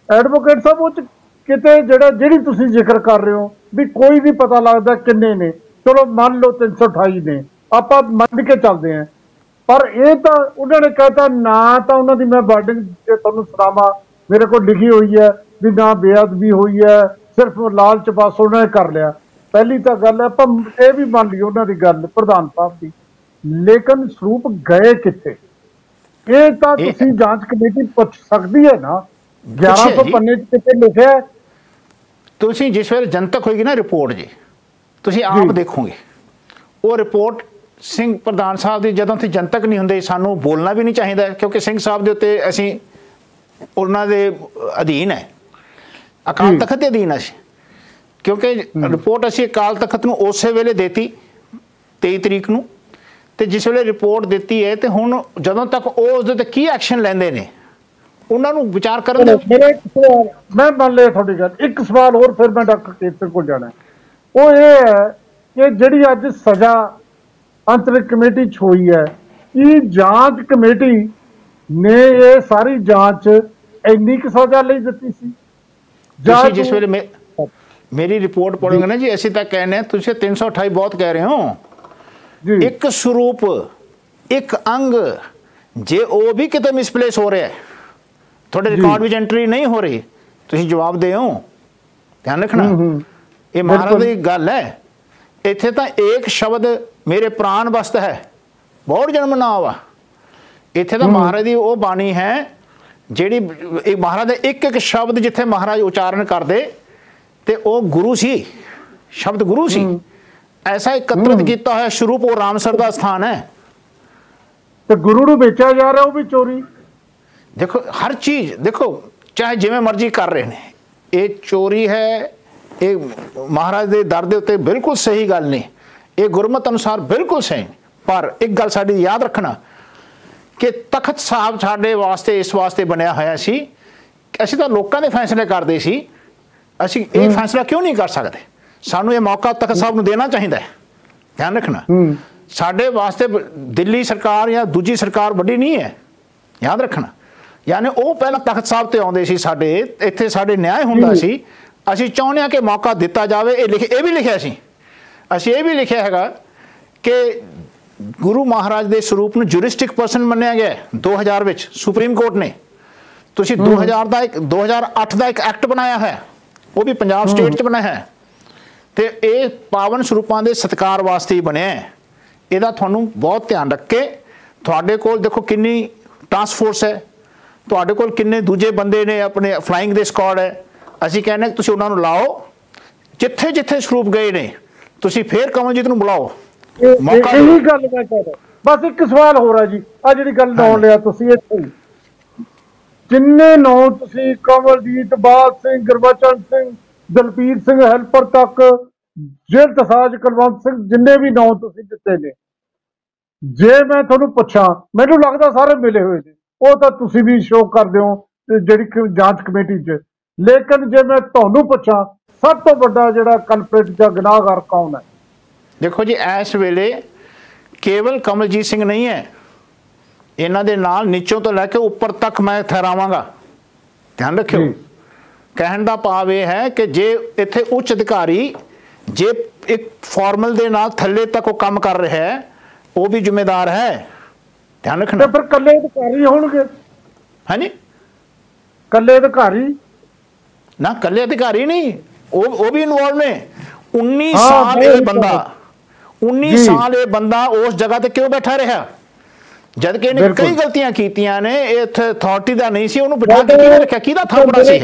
ਐਡਵੋਕੇਟ ਸਾਹਿਬ ਉਹ 'ਚ ਕਿਤੇ ਜਿਹੜੀ ਤੁਸੀਂ ਜ਼ਿਕਰ ਕਰ ਰਹੇ ਹੋ ਵੀ ਕੋਈ ਵੀ ਪਤਾ ਲੱਗਦਾ ਕਿੰਨੇ ਨੇ, ਚਲੋ ਮੰਨ ਲਓ 328 ਨੇ, ਆਪਾਂ ਮੰਨ ਕੇ ਚੱਲਦੇ ਹਾਂ, ਪਰ ਇਹ ਤਾਂ ਉਹਨਾਂ ਨੇ ਕਹਿਤਾ ਨਾ ਤਾਂ ਉਹਨਾਂ ਦੀ ਮੈਂ ਵਾਰਡਿੰਗ ਤੁਹਾਨੂੰ ਸੁਣਾਵਾਂ ਮੇਰੇ ਕੋਲ ਲਿਖੀ ਹੋਈ ਹੈ ਵੀ ਨਾ ਬੇਅਦਬੀ ਹੋਈ ਹੈ, ਸਿਰਫ ਲਾਲਚ ਬਸ ਉਹਨਾਂ ਨੇ ਕਰ ਲਿਆ। ਪਹਿਲੀ ਤਾਂ ਗੱਲ ਆਪਾਂ ਇਹ ਵੀ ਮੰਨ ਲਈ ਉਹਨਾਂ ਦੀ ਗੱਲ ਪ੍ਰਧਾਨ ਸਾਹਿਬ ਦੀ, ਲੇਕਿਨ ਸਰੂਪ ਗਏ ਕਿੱਥੇ ਇਹ ਤਾਂ ਤੁਸੀਂ ਜਾਂਚ ਕਮੇਟੀ ਪੁੱਛ ਸਕਦੀ ਹੈ ਨਾ। 1100 ਪੰਨੇ 'ਚ ਕਿਤੇ ਲਿਖਿਆ। ਤੁਸੀਂ ਜਿਸ ਵੇਲੇ ਜਨਤਕ ਹੋਏਗੀ ਨਾ ਰਿਪੋਰਟ ਜੀ, ਤੁਸੀਂ ਆਪ ਦੇਖੋਗੇ ਉਹ ਰਿਪੋਰਟ ਸਿੰਘ ਪ੍ਰਧਾਨ ਸਾਹਿਬ ਦੀ ਜਦੋਂ ਤੁਸੀਂ ਜਨਤਕ ਨਹੀਂ ਹੁੰਦੇ, ਸਾਨੂੰ ਬੋਲਣਾ ਵੀ ਨਹੀਂ ਚਾਹੀਦਾ ਕਿਉਂਕਿ ਸਿੰਘ ਸਾਹਿਬ ਦੇ ਉੱਤੇ ਅਸੀਂ ਉਹਨਾਂ ਦੇ ਅਧੀਨ ਹੈ, ਅਕਾਲ ਤਖਤ ਦੇ ਅਧੀਨ ਅਸੀਂ, ਕਿਉਂਕਿ ਰਿਪੋਰਟ ਅਸੀਂ ਅਕਾਲ ਤਖਤ ਨੂੰ ਉਸੇ ਵੇਲੇ ਦੇਤੀ 23 ਤਰੀਕ ਨੂੰ, ਤੇ ਜਿਸ ਵੇਲੇ ਰਿਪੋਰਟ ਦਿੱਤੀ ਹੈ ਤੇ ਹੁਣ ਜਦੋਂ ਤੱਕ ਉਹ ਉਸਦੇ ਤੇ ਕੀ ਐਕਸ਼ਨ ਲੈਂਦੇ ਨੇ ਉਹਨਾਂ ਨੂੰ ਵਿਚਾਰ ਕਰਨ ਦੇ। ਮੈਂ ਮੰਨ ਲਿਆ ਤੁਹਾਡੀ ਗੱਲ। ਇੱਕ ਸਵਾਲ ਹੋਰ ਫਿਰ ਮੈਂ ਡਾਕਟਰ ਕੇਤਰ ਕੋਲ ਜਾਣਾ, ਉਹ ਇਹ ਹੈ ਕਿ ਜਿਹੜੀ ਅੱਜ ਸਜ਼ਾ ਅੰਤਰਿਕ ਕਮੇਟੀ 'ਚ ਹੋਈ ਹੈ, ਕੀ ਜਾਂਚ ਕਮੇਟੀ ਨੇ ਇਹ ਸਾਰੀ ਜਾਂਚ ਇੰਨੀ ਕੁ ਸਜ਼ਾ ਲਈ ਦਿੱਤੀ ਸੀ? ਤੁਸੀਂ ਜਿਸ ਵੇਲੇ ਮੇਰੀ ਰਿਪੋਰਟ ਪੜੋਗੇ ਨਾ ਜੀ, ਅਸੀਂ ਤਾਂ ਕਹਿੰਦੇ ਹਾਂ ਤੁਸੀਂ 328 ਬਹੁਤ ਕਹਿ ਰਹੇ ਹੋ। ਇੱਕ ਸਰੂਪ ਇੱਕ ਅੰਗ ਜੇ ਉਹ ਵੀ ਕਿਤੇ ਮਿਸਪਲੇਸ ਹੋ ਰਿਹਾ, ਤੁਹਾਡੇ ਰਿਕਾਰਡ ਵਿੱਚ ਐਂਟਰੀ ਨਹੀਂ ਹੋ ਰਹੀ, ਤੁਸੀਂ ਜਵਾਬ ਦਿਓ, ਧਿਆਨ ਰੱਖਣਾ। ਇਹ ਮਹਾਰਾਜ ਦੀ ਗੱਲ ਹੈ। ਇੱਥੇ ਤਾਂ ਇੱਕ ਸ਼ਬਦ ਮੇਰੇ ਪ੍ਰਾਨ ਵਸਤ ਹੈ ਬਹੁਤ ਜਨਮ ਨਾ ਆਵਾ। ਇੱਥੇ ਤਾਂ ਮਹਾਰਾਜ ਦੀ ਉਹ ਬਾਣੀ ਹੈ ਜਿਹੜੀ ਮਹਾਰਾਜ ਦਾ ਇੱਕ ਸ਼ਬਦ ਜਿੱਥੇ ਮਹਾਰਾਜ ਉਚਾਰਨ ਕਰਦੇ ਤੇ ਉਹ ਗੁਰੂ ਸੀ, ਸ਼ਬਦ ਗੁਰੂ ਸੀ। ਐਸਾ ਇਕੱਤਰਿਤ ਕੀਤਾ ਹੋਇਆ ਸਰੂਪ ਉਹ ਰਾਮਸਰ ਦਾ ਸਥਾਨ ਹੈ ਤੇ ਗੁਰੂ ਨੂੰ ਵੇਚਿਆ ਜਾ ਰਿਹਾ, ਉਹ ਵੀ ਚੋਰੀ। ਦੇਖੋ ਹਰ ਚੀਜ਼ ਦੇਖੋ ਚਾਹੇ ਜਿਵੇਂ ਮਰਜ਼ੀ ਕਰ ਰਹੇ ਨੇ, ਇਹ ਚੋਰੀ ਹੈ। ਇਹ ਮਹਾਰਾਜ ਦੇ ਦਰ ਦੇ ਉੱਤੇ ਬਿਲਕੁਲ ਸਹੀ ਗੱਲ ਨਹੀਂ, ਇਹ ਗੁਰਮਤ ਅਨੁਸਾਰ ਬਿਲਕੁਲ ਸਹੀ। ਪਰ ਇੱਕ ਗੱਲ ਸਾਡੀ ਯਾਦ ਰੱਖਣਾ ਕਿ ਤਖਤ ਸਾਹਿਬ ਸਾਡੇ ਵਾਸਤੇ ਇਸ ਵਾਸਤੇ ਬਣਿਆ ਹੋਇਆ ਸੀ, ਅਸੀਂ ਤਾਂ ਲੋਕਾਂ ਦੇ ਫੈਸਲੇ ਕਰਦੇ ਸੀ, ਅਸੀਂ ਇਹ ਫੈਸਲਾ ਕਿਉਂ ਨਹੀਂ ਕਰ ਸਕਦੇ? ਸਾਨੂੰ ਇਹ ਮੌਕਾ ਤਖਤ ਸਾਹਿਬ ਨੂੰ ਦੇਣਾ ਚਾਹੀਦਾ ਹੈ, ਧਿਆਨ ਰੱਖਣਾ। ਸਾਡੇ ਵਾਸਤੇ ਦਿੱਲੀ ਸਰਕਾਰ ਜਾਂ ਦੂਜੀ ਸਰਕਾਰ ਵੱਡੀ ਨਹੀਂ ਹੈ, ਯਾਦ ਰੱਖਣਾ। ਯਾਨੀ ਉਹ ਪਹਿਲਾਂ ਤਖਤ ਸਾਹਿਬ ਤੇ ਆਉਂਦੇ ਸੀ, ਸਾਡੇ ਇੱਥੇ ਸਾਡੇ ਨਿਆਂ ਹੁੰਦਾ ਸੀ। ਅਸੀਂ ਚਾਹੁੰਦੇ ਹਾਂ ਕਿ ਮੌਕਾ ਦਿੱਤਾ ਜਾਵੇ। ਇਹ ਵੀ ਲਿਖਿਆ ਸੀ, ਅਸੀਂ ਇਹ ਵੀ ਲਿਖਿਆ ਹੈਗਾ ਕਿ ਗੁਰੂ ਮਹਾਰਾਜ ਦੇ ਸਰੂਪ ਨੂੰ ਜੁਰਿਸਟਿਕ ਪਰਸਨ ਮੰਨਿਆ ਗਿਆ 2000 ਵਿੱਚ ਸੁਪਰੀਮ ਕੋਰਟ ਨੇ। ਤੁਸੀਂ 2008 ਦਾ ਇੱਕ ਐਕਟ ਬਣਾਇਆ ਹੈ, ਉਹ ਵੀ ਪੰਜਾਬ ਸਟੇਟ 'ਚ ਬਣਿਆ ਹੈ, ਤੇ ਇਹ ਪਾਵਨ ਸਰੂਪਾਂ ਦੇ ਸਤਿਕਾਰ ਵਾਸਤੇ ਹੀ ਬਣਿਆ ਹੈ। ਇਹਦਾ ਤੁਹਾਨੂੰ ਬਹੁਤ ਧਿਆਨ ਰੱਖ ਕੇ, ਤੁਹਾਡੇ ਕੋਲ ਦੇਖੋ ਕਿੰਨੀ ਟਾਸਕ ਫੋਰਸ ਹੈ, ਤੁਹਾਡੇ ਕੋਲ ਕਿੰਨੇ ਦੂਜੇ ਬੰਦੇ ਨੇ, ਆਪਣੇ ਫਲਾਈਂਗ ਦੇ ਸਕਾਡ ਹੈ। ਅਸੀਂ ਕਹਿੰਦੇ ਤੁਸੀਂ ਉਹਨਾਂ ਨੂੰ ਲਾਓ, ਜਿੱਥੇ ਜਿੱਥੇ ਸਰੂਪ ਗਏ ਨੇ ਤੁਸੀਂ ਫੇਰ ਕਮਲਜੀਤ ਨੂੰ ਬੁਲਾਓ। ਇਹੀ ਗੱਲ ਮੈਂ ਕਹਿ ਰਿਹਾ। ਬਸ ਇੱਕ ਸਵਾਲ ਹੋਰ ਹੈ ਜੀ, ਆ ਜਿਹੜੀ ਗੱਲ ਨਾਂ ਲਿਆ ਤੁਸੀਂ, ਇੱਥੇ ਜਿੰਨੇ ਨਾਂ ਤੁਸੀਂ ਕਮਲਜੀਤ, ਬਾਦ ਸਿੰਘ, ਗੁਰਬਚਨ ਸਿੰਘ, ਦਲਪੀਰ ਸਿੰਘ ਹੈਲਪਰ ਤੱਕ, ਜੇਲ੍ਹ ਤਸਾਜ, ਕੁਲਵੰਤ ਸਿੰਘ, ਜਿੰਨੇ ਵੀ ਨਾਂ ਤੁਸੀਂ ਦਿੱਤੇ ਨੇ, ਜੇ ਮੈਂ ਤੁਹਾਨੂੰ ਪੁੱਛਾਂ, ਮੈਨੂੰ ਲੱਗਦਾ ਸਾਰੇ ਮਿਲੇ ਹੋਏ ਨੇ। ਉਹ ਤਾਂ ਤੁਸੀਂ ਵੀ ਸ਼ੋਅ ਕਰਦੇ ਹੋ ਜਿਹੜੀ ਜਾਂਚ ਕਮੇਟੀ 'ਚ। ਲੇਕਿਨ ਜੇ ਮੈਂ ਤੁਹਾਨੂੰ ਪੁੱਛਾਂ ਸਭ ਤੋਂ ਵੱਡਾ ਜਿਹੜਾ ਕਲਪ੍ਰੇਟ ਜਾਂ ਗੁਨਾਹਗਾਰ ਕੌਣ ਹੈ? देखो जी, इस वेले केवल कमलजीत सिंह नहीं है, इन्हां दे नाल नीचों तो लैके उपर तक मैं ठहरावांगा। ध्यान रखियो, कहण दा भाव यह है कि जे इत्थे उच्च अधिकारी जे एक फॉर्मल दे नाल थल्ले तक वो काम कर रहा है, वो भी जिम्मेदार है। ध्यान रखना। फिर कल्ले अधिकारी होणगे? हाँ जी, कल्ले अधिकारी ना, कल्ले अधिकारी नहीं, वो भी इन्वॉल्व ने। 19 साल ये बंदा 19 साल ये बंदा उस जगह ते क्यों बैठा रहा, जबकि इन्हें कई गलतियां कीतियां ने। अथॉरिटी दा नहीं सी, उन्होंने बिठा के किहने रखिया, किहदा थापड़ा सी?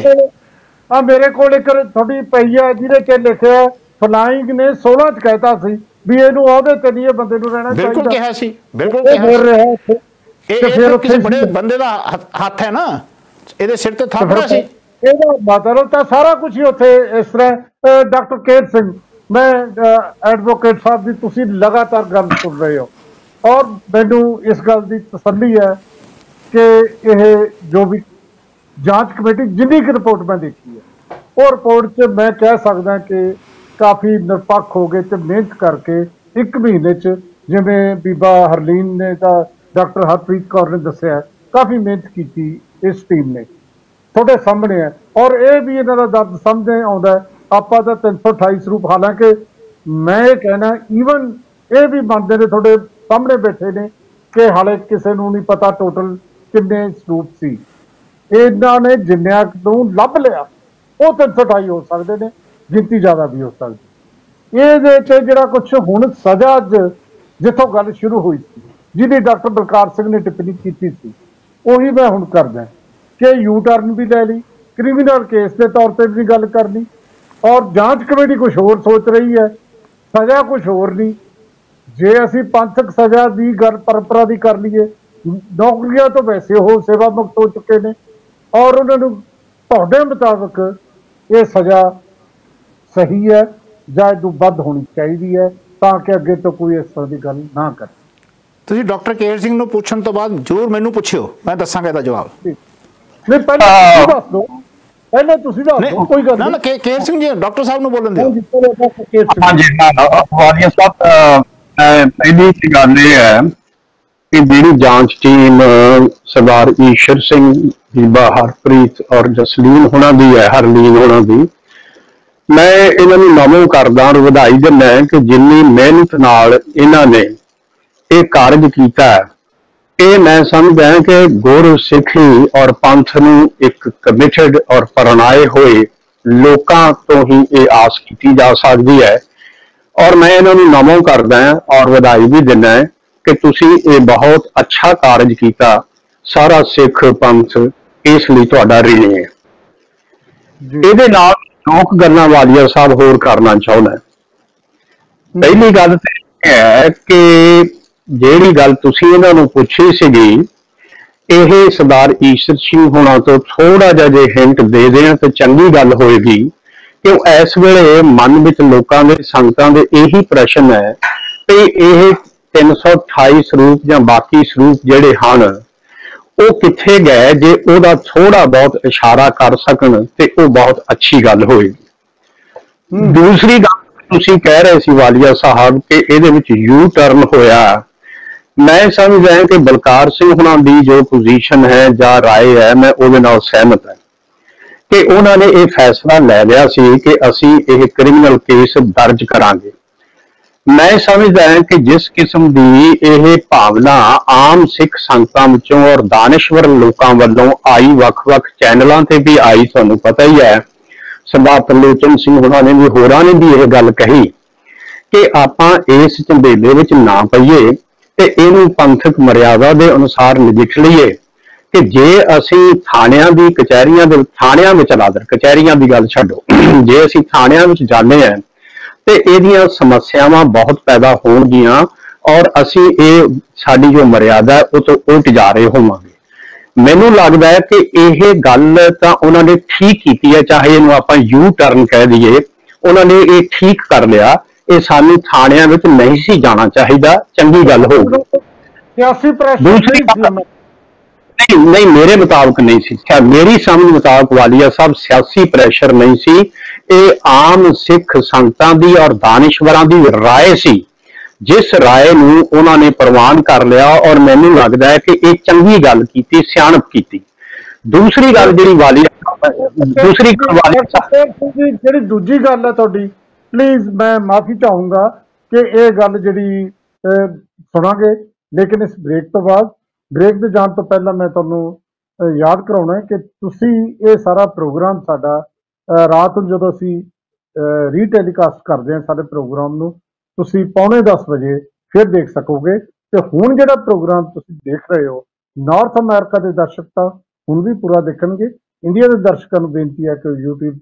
आ मेरे कोल एक थोड़ी पई है जिहदे ते लिखिआ फ्लाइंग ने 16 च कहता सी भी इहनूं ओहदे ते नहीं बंदे नूं रहना चाहिए। बिल्कुल कहा सी, बिल्कुल कहा। बोल रहा है ਇਹ ਫਿਰ ਕਿਸੇ ਬੜੇ ਬੰਦੇ ਦਾ ਹੱਥ ਹੈ ਨਾ, ਇਹਦੇ ਸਿਰ ਤੇ ਥਾਪੜਾ ਸੀ। ਇਹਦਾ ਮਤਲਬ ਤਾਂ ਸਾਰਾ ਕੁਝ ਹੀ ਉੱਥੇ ਇਸ ਤਰ੍ਹਾਂ। ਡਾਕਟਰ ਕੇਰ ਸਿੰਘ, ਮੈਂ ਐਡਵੋਕੇਟ ਸਾਹਿਬ ਦੀ ਤੁਸੀਂ ਲਗਾਤਾਰ ਗੱਲ ਸੁਣ ਰਹੇ ਹੋ ਔਰ ਮੈਨੂੰ ਇਸ ਗੱਲ ਦੀ ਤਸੱਲੀ ਹੈ ਕਿ ਇਹ ਜੋ ਵੀ ਜਾਂਚ ਕਮੇਟੀ ਜਿੰਨੀ ਕੁ ਰਿਪੋਰਟ ਮੈਂ ਦੇਖੀ ਹੈ ਉਹ ਰਿਪੋਰਟ 'ਚ ਮੈਂ ਕਹਿ ਸਕਦਾ ਕਿ ਕਾਫੀ ਨਿਰਪੱਖ ਹੋ ਗਏ ਤੇ ਮਿਹਨਤ ਕਰਕੇ 1 ਮਹੀਨੇ 'ਚ, ਜਿਵੇਂ ਬੀਬਾ ਹਰਲੀਨ ਨੇ ਤਾਂ ਡਾਕਟਰ ਹਰਪ੍ਰੀਤ ਕੌਰ ਨੇ ਦੱਸਿਆ, ਕਾਫੀ ਮਿਹਨਤ ਕੀਤੀ ਇਸ ਟੀਮ ਨੇ, ਤੁਹਾਡੇ ਸਾਹਮਣੇ ਹੈ। ਔਰ ਇਹ ਵੀ ਇਹਨਾਂ ਦਾ ਦਰਦ ਸਮਝ ਆਉਂਦਾ। ਆਪਾਂ ਤਾਂ 328 ਸਰੂਪ, ਹਾਲਾਂਕਿ ਮੈਂ ਇਹ ਕਹਿਣਾ ਈਵਨ ਇਹ ਵੀ ਮੰਨਦੇ ਨੇ, ਤੁਹਾਡੇ ਸਾਹਮਣੇ ਬੈਠੇ ਨੇ, ਕਿ ਹਾਲੇ ਕਿਸੇ ਨੂੰ ਨਹੀਂ ਪਤਾ ਟੋਟਲ ਕਿੰਨੇ ਸਰੂਪ ਸੀ। ਇਹਨਾਂ ਨੇ ਜਿੰਨਿਆਂ ਨੂੰ ਲੱਭ ਲਿਆ ਉਹ 328 ਹੋ ਸਕਦੇ ਨੇ, ਗਿਣਤੀ ਜ਼ਿਆਦਾ ਵੀ ਹੋ ਸਕਦੀ। ਇਹਦੇ 'ਚ ਜਿਹੜਾ ਕੁਛ ਹੁਣ ਸਜ਼ਾ ਜਿੱਥੋਂ ਗੱਲ ਸ਼ੁਰੂ ਹੋਈ ਸੀ, ਜਿਹਦੀ ਡਾਕਟਰ ਬਲਕਾਰ ਸਿੰਘ ਨੇ ਟਿੱਪਣੀ ਕੀਤੀ ਸੀ, ਉਹੀ ਮੈਂ ਹੁਣ ਕਰਦਾ ਕਿ ਯੂ ਟਰਨ ਵੀ ਲੈ ਲਈ, ਕ੍ਰਿਮੀਨਲ ਕੇਸ ਦੇ ਤੌਰ ਤੇ ਵੀ ਗੱਲ ਕਰ ਲਈ ਔਰ ਜਾਂਚ ਕਮੇਟੀ ਕੁਛ ਹੋਰ ਸੋਚ ਰਹੀ ਹੈ, ਸਜ਼ਾ ਕੁਛ ਹੋਰ ਨਹੀਂ। ਜੇ ਅਸੀਂ ਪੰਥਕ ਸਜ਼ਾ ਦੀ ਗੱਲ ਪਰੰਪਰਾ ਦੀ ਕਰ ਲਈਏ, ਨੌਕਰੀਆਂ ਤੋਂ ਵੈਸੇ ਉਹ ਸੇਵਾ ਮੁਕਤ ਹੋ ਚੁੱਕੇ ਨੇ ਔਰ ਉਹਨਾਂ ਨੂੰ ਤੁਹਾਡੇ ਮੁਤਾਬਕ ਇਹ ਸਜ਼ਾ ਸਹੀ ਹੈ ਜਾਂ ਇਹ ਤੋਂ ਵੱਧ ਹੋਣੀ ਚਾਹੀਦੀ ਹੈ ਤਾਂ ਕਿ ਅੱਗੇ ਤੋਂ ਕੋਈ ਇਸ ਤਰ੍ਹਾਂ ਦੀ ਗੱਲ ਨਾ ਕਰੇ? ਤੁਸੀਂ ਡਾਕਟਰ ਕੇਰ ਸਿੰਘ ਨੂੰ ਪੁੱਛਣ ਤੋਂ ਬਾਅਦ ਜ਼ਰੂਰ ਮੈਨੂੰ ਪੁੱਛਿਓ, ਮੈਂ ਦੱਸਾਂਗਾ ਇਹਦਾ ਜਵਾਬ। ਨਹੀਂ ਪਹਿਲਾਂ ਦੱਸ ਦਿਓ, ਪਹਿਲਾਂ ਤੁਸੀਂ ਦੱਸ ਦਿਓ, ਕੋਈ ਗੱਲ ਨਾ। ਕੇਰ ਸਿੰਘ ਜੀ, ਡਾਕਟਰ ਸਾਹਿਬ ਨੂੰ ਬੋਲਣ ਦਿਓ। ਹਾਂਜੀ, ਵਾਲੀਆ ਸਾਹਿਬ, ਪਹਿਲੀ ਗੱਲ ਇਹ ਹੈ ਕਿ ਜਿਹੜੀ ਜਾਂਚ ਟੀਮ ਸਰਦਾਰ ਈਸ਼ਰ ਸਿੰਘ, ਬੀਬਾ ਹਰਪ੍ਰੀਤ ਔਰ ਜਸਲੀਨ ਹੋਣਾ ਦੀ ਹੈ, ਹਰਲੀਨ ਹੋਣਾ ਦੀ, ਮੈਂ ਇਹਨਾਂ ਨੂੰ ਨਮੋ ਕਰਦਾ ਔਰ ਵਧਾਈ ਦਿੰਦਾ ਕਿ ਜਿੰਨੀ ਮਿਹਨਤ ਨਾਲ ਇਹਨਾਂ ਨੇ ਇਹ ਕਾਰਜ ਕੀਤਾ ਹੈ, ਇਹ ਮੈਂ ਸਮਝਦਾ ਕਿ ਗੁਰ ਸਿੱਖੀ ਔਰ ਪੰਥ ਨੂੰ ਇੱਕ ਕਮਿਟਡ ਔਰ ਪਰਨਾਏ ਹੋਏ ਲੋਕਾਂ ਤੋਂ ਹੀ ਇਹ ਆਸ ਕੀਤੀ ਜਾ ਸਕਦੀ ਹੈ। ਔਰ ਮੈਂ ਇਹਨਾਂ ਨੂੰ ਨਮੋ ਕਰਦਾ ਔਰ ਵਧਾਈ ਵੀ ਦਿੰਦਾ ਕਿ ਤੁਸੀਂ ਇਹ ਬਹੁਤ ਅੱਛਾ ਕਾਰਜ ਕੀਤਾ। ਸਾਰਾ ਸਿੱਖ ਪੰਥ ਇਸ ਲਈ ਤੁਹਾਡਾ ਰਿਣੀ ਹੈ। ਇਹਦੇ ਨਾਲ ਲੋਕ ਗੱਲਾਂ ਵਾਲੀਆ ਸਾਹਿਬ ਹੋਰ ਕਰਨਾ ਚਾਹੁੰਦਾ। ਪਹਿਲੀ ਗੱਲ ਤਾਂ ਇਹ ਹੈ ਕਿ ਜਿਹੜੀ ਗੱਲ ਤੁਸੀਂ ਇਹਨਾਂ ਨੂੰ ਪੁੱਛੀ ਸੀਗੀ, ਇਹ ਸਰਦਾਰ ਈਸ਼ਰ ਸਿੰਘ ਹੋਣਾ ਤੋਂ ਥੋੜਾ ਜਿਹਾ ਜੇ ਹਿੰਟ ਦੇ ਦੇਣ ਤਾਂ ਚੰਗੀ ਗੱਲ ਹੋਏਗੀ ਕਿ ਇਸ ਵੇਲੇ ਮਨ ਵਿੱਚ ਲੋਕਾਂ ਦੇ, ਸੰਗਤਾਂ ਦੇ ਇਹੀ ਪ੍ਰਸ਼ਨ ਹੈ ਕਿ ਇਹ 328 ਸਰੂਪ ਜਾਂ ਬਾਕੀ ਸਰੂਪ ਜਿਹੜੇ ਹਨ ਉਹ ਕਿੱਥੇ ਗਏ। ਜੇ ਉਹਦਾ ਥੋੜਾ ਬਹੁਤ ਇਸ਼ਾਰਾ ਕਰ ਸਕਣ ਤੇ ਉਹ ਬਹੁਤ ਅੱਛੀ ਗੱਲ ਹੋਏਗੀ। ਦੂਸਰੀ ਗੱਲ ਤੁਸੀਂ ਕਹਿ ਰਹੇ ਸੀ ਵਾਲੀਆ ਸਾਹਿਬ ਕਿ ਇਹਦੇ ਵਿੱਚ ਯੂ ਟਰਨ ਹੋਇਆ, ਮੈਂ ਸਮਝਦਾ ਕਿ ਬਲਕਾਰ ਸਿੰਘ ਹੁਣਾਂ ਦੀ ਜੋ ਪੋਜੀਸ਼ਨ ਹੈ ਜਾਂ ਰਾਏ ਹੈ, ਮੈਂ ਉਹਦੇ ਨਾਲ ਸਹਿਮਤ ਹਾਂ ਕਿ ਉਹਨਾਂ ਨੇ ਇਹ ਫੈਸਲਾ ਲੈ ਲਿਆ ਸੀ ਕਿ ਅਸੀਂ ਇਹ ਕ੍ਰਿਮੀਨਲ ਕੇਸ ਦਰਜ ਕਰਾਂਗੇ। ਮੈਂ ਸਮਝਦਾ ਹਾਂ ਕਿ ਜਿਸ ਕਿਸਮ ਦੀ ਇਹ ਭਾਵਨਾ ਆਮ ਸਿੱਖ ਸੰਗਤਾਂ ਵਿੱਚੋਂ ਔਰ ਦਾਨਿਸ਼ਵਰ ਲੋਕਾਂ ਵੱਲੋਂ ਆਈ, ਵੱਖ-ਵੱਖ ਚੈਨਲਾਂ ਤੇ ਵੀ ਆਈ, ਤੁਹਾਨੂੰ ਪਤਾ ਹੀ ਹੈ, ਸਰਦਾਰ ਤਰਲੋਚਨ ਸਿੰਘ ਹੁਣਾਂ ਨੇ ਵੀ, ਹੋਰਾਂ ਨੇ ਵੀ ਇਹ ਗੱਲ ਕਹੀ ਕਿ ਆਪਾਂ ਇਸ ਝੰਡੇਲੇ ਵਿੱਚ ਨਾ ਪਈਏ ਤੇ ਇਹਨੂੰ ਪੰਥਕ ਮਰਿਆਦਾ ਦੇ ਅਨੁਸਾਰ ਨਜਿੱਠ ਲਈਏ ਕਿ ਜੇ ਅਸੀਂ ਥਾਣਿਆਂ ਦੀ, ਕਚਹਿਰੀਆਂ ਦੇ, ਥਾਣਿਆਂ ਵਿੱਚ ਰਾਦਰ, ਕਚਹਿਰੀਆਂ ਦੀ ਗੱਲ ਛੱਡੋ, ਜੇ ਅਸੀਂ ਥਾਣਿਆਂ ਵਿੱਚ ਜਾਂਦੇ ਹਾਂ ਤੇ ਇਹਦੀਆਂ ਸਮੱਸਿਆਵਾਂ ਬਹੁਤ ਪੈਦਾ ਹੋਣਗੀਆਂ ਔਰ ਅਸੀਂ ਇਹ ਸਾਡੀ ਜੋ ਮਰਿਆਦਾ ਉਹ ਤੋਂ ਉਲਟ ਜਾ ਰਹੇ ਹੋਵਾਂਗੇ। ਮੈਨੂੰ ਲੱਗਦਾ ਹੈ ਕਿ ਇਹ ਗੱਲ ਤਾਂ ਉਹਨਾਂ ਨੇ ਠੀਕ ਕੀਤੀ ਹੈ, ਚਾਹੇ ਇਹਨੂੰ ਆਪਾਂ ਯੂ ਟਰਨ ਕਹਿ ਦਈਏ, ਉਹਨਾਂ ਨੇ ਇਹ ਠੀਕ ਕਰ ਲਿਆ। ਇਹ ਸਾਨੂੰ ਥਾਣਿਆਂ ਵਿੱਚ ਨਹੀਂ ਸੀ ਜਾਣਾ ਚਾਹੀਦਾ, ਚੰਗੀ ਗੱਲ ਹੋਊਗੀ। ਦੂਸਰੀ ਗੱਲ, नहीं नहीं, मेरे मुताबिक नहीं सी। मेरी समझ मुताबिक वालिया साहब सियासी प्रैशर नहीं सी, ये आम सिख संगतां दी और दानिशवरां दी राय सी, जिस राय नूं उन्हां ने प्रवान कर लिया और मैनूं लगदा है कि ये चंगी गल कीती, सियाणप कीती। दूसरी गल जिहड़ी वालिया दूसरी गल वालिया ਜਿਹੜੀ ਦੂਜੀ ਗੱਲ ਹੈ ਤੁਹਾਡੀ, ਪਲੀਜ਼ ਮੈਂ ਮਾਫੀ ਚਾਹੂੰਗਾ ਕਿ ਇਹ ਗੱਲ ਜਿਹੜੀ ਸੁਣਾਂਗੇ, ਲੇਕਿਨ ਇਸ ਬ੍ਰੇਕ ਤੋਂ ਬਾਅਦ, ਬ੍ਰੇਕ ਤੇ ਜਾਣ ਤੋਂ ਪਹਿਲਾਂ ਮੈਂ ਤੁਹਾਨੂੰ ਯਾਦ ਕਰਾਉਣਾ ਕਿ ਤੁਸੀਂ ਇਹ ਸਾਰਾ ਪ੍ਰੋਗਰਾਮ ਸਾਡਾ ਰਾਤ ਨੂੰ ਜਦੋਂ ਅਸੀਂ ਰੀਟੈਲੀਕਾਸਟ ਕਰਦੇ ਹਾਂ ਸਾਡੇ ਪ੍ਰੋਗਰਾਮ ਨੂੰ, ਤੁਸੀਂ 9:45 ਵਜੇ ਫਿਰ ਦੇਖ ਸਕੋਗੇ। ਤੇ ਹੁਣ ਜਿਹੜਾ ਪ੍ਰੋਗਰਾਮ ਤੁਸੀਂ ਦੇਖ ਰਹੇ ਹੋ, ਨਾਰਥ ਅਮਰੀਕਾ ਦੇ ਦਰਸ਼ਕ ਤਾਂ ਹੁਣ ਵੀ ਪੂਰਾ ਦੇਖਣਗੇ। ਇੰਡੀਆ ਦੇ ਦਰਸ਼ਕਾਂ ਨੂੰ ਬੇਨਤੀ ਹੈ ਕਿ YouTube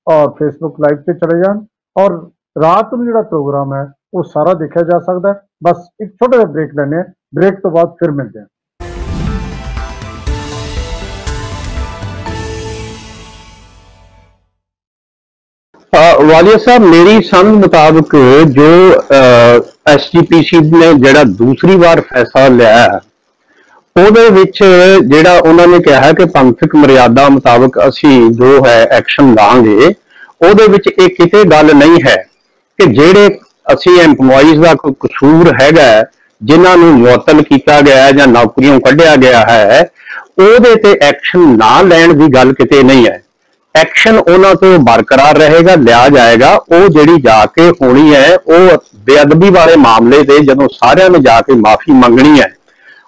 ਔਰ Facebook ਲਾਈਵ ਤੇ ਚਲੇ ਜਾਣ, ਔਰ ਰਾਤ ਨੂੰ ਜਿਹੜਾ ਪ੍ਰੋਗਰਾਮ ਹੈ ਉਹ ਸਾਰਾ ਦੇਖਿਆ ਜਾ ਸਕਦਾ ਹੈ। ਬਸ ਇੱਕ ਛੋਟਾ ਜਿਹਾ ਬ੍ਰੇਕ ਲੈਂਦੇ ਹਾਂ, ਬ੍ਰੇਕ ਤੋਂ ਬਾਅਦ ਫਿਰ ਮਿਲਦੇ ਹਾਂ। वालिया साहब, मेरी समझ मुताबिक जो SGPC ने ਜਿਹੜਾ दूसरी बार फैसला लिया ਉਹਦੇ ਵਿੱਚ ਜਿਹੜਾ ਉਹਨਾਂ ਨੇ ਕਿਹਾ ਕਿ ਪੰਥਕ ਮਰਿਆਦਾ ਮੁਤਾਬਕ ਅਸੀਂ ਜੋ ਹੈ ਐਕਸ਼ਨ ਲਾਂਗੇ, ਉਹਦੇ ਵਿੱਚ ਇਹ ਕਿਤੇ ਗੱਲ ਨਹੀਂ ਹੈ ਕਿ ਜਿਹੜੇ ਅਸੀਂ EMPLOYEES ਦਾ ਕੋਈ ਕਸੂਰ ਹੈਗਾ, ਜਿਨ੍ਹਾਂ ਨੂੰ ਮੁਅੱਤਲ ਕੀਤਾ ਗਿਆ ਜਾਂ ਨੌਕਰੀਆਂ ਕੱਢਿਆ ਗਿਆ ਹੈ, ਉਹਦੇ ਤੇ ਐਕਸ਼ਨ ਨਾ ਲੈਣ ਦੀ ਗੱਲ ਕਿਤੇ ਨਹੀਂ ਹੈ। ਐਕਸ਼ਨ ਉਹਨਾਂ ਤੋਂ ਬਰਕਰਾਰ ਰਹੇਗਾ, ਲਿਆ ਜਾਏਗਾ। ਉਹ ਜਿਹੜੀ ਜਾ ਕੇ ਹੋਣੀ ਹੈ ਉਹ ਬੇਅਦਬੀ ਵਾਲੇ ਮਾਮਲੇ ਤੇ ਜਦੋਂ ਸਾਰਿਆਂ ਨੇ ਜਾ ਕੇ ਮਾਫੀ ਮੰਗਣੀ ਹੈ,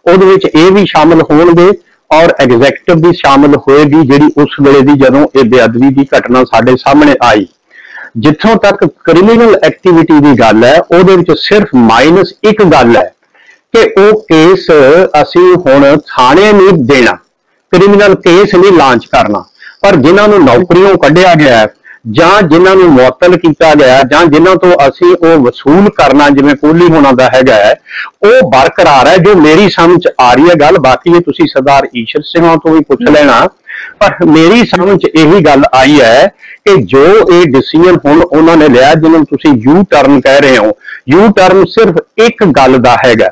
ਉਹਦੇ ਵਿੱਚ ਇਹ ਵੀ ਸ਼ਾਮਲ ਹੋਣਗੇ ਔਰ ਐਗਜ਼ੈਕਟਿਵ ਵੀ ਸ਼ਾਮਲ ਹੋਏਗੀ, ਜਿਹੜੀ ਉਸ ਵੇਲੇ ਦੀ ਜਦੋਂ ਇਹ ਬੇਅਦਬੀ ਦੀ ਘਟਨਾ ਸਾਡੇ ਸਾਹਮਣੇ ਆਈ। ਜਿੱਥੋਂ ਤੱਕ ਕ੍ਰਿਮੀਨਲ ਐਕਟੀਵਿਟੀ ਦੀ ਗੱਲ ਹੈ, ਉਹਦੇ ਵਿੱਚ ਸਿਰਫ ਮਾਈਨਸ ਇੱਕ ਗੱਲ ਹੈ ਕਿ ਉਹ ਕੇਸ ਅਸੀਂ ਹੁਣ ਥਾਣੇ ਨਹੀਂ ਦੇਣਾ, ਕ੍ਰਿਮੀਨਲ ਕੇਸ ਨਹੀਂ ਲਾਂਚ ਕਰਨਾ, ਪਰ ਜਿਨ੍ਹਾਂ ਨੂੰ ਨੌਕਰੀਆਂ ਕੱਢਿਆ ਗਿਆ ਜਾਂ ਜਿਨ੍ਹਾਂ ਨੂੰ ਮੁਅੱਤਲ ਕੀਤਾ ਗਿਆ ਜਾਂ ਜਿਨ੍ਹਾਂ ਤੋਂ ਅਸੀਂ ਉਹ ਵਸੂਲ ਕਰਨਾ, ਜਿਵੇਂ ਕੋਹਲੀ ਹੋਣਾ ਦਾ ਹੈਗਾ ਹੈ, ਉਹ ਬਰਕਰਾਰ ਹੈ। ਜੋ ਮੇਰੀ ਸਮਝ ਚ ਆ ਰਹੀ ਹੈ ਗੱਲ, ਬਾਕੀ ਇਹ ਤੁਸੀਂ ਸਰਦਾਰ ਈਸ਼ਰ ਸਿੰਘਾਂ ਤੋਂ ਵੀ ਪੁੱਛ ਲੈਣਾ, ਪਰ ਮੇਰੀ ਸਮਝ ਚ ਇਹੀ ਗੱਲ ਆਈ ਹੈ ਕਿ ਜੋ ਇਹ ਡਿਸੀਜਨ ਹੁਣ ਉਹਨਾਂ ਨੇ ਲਿਆ, ਜਿਹਨੂੰ ਤੁਸੀਂ ਯੂ ਟਰਨ ਕਹਿ ਰਹੇ ਹੋ, ਯੂ ਟਰਨ ਸਿਰਫ ਇੱਕ ਗੱਲ ਦਾ ਹੈਗਾ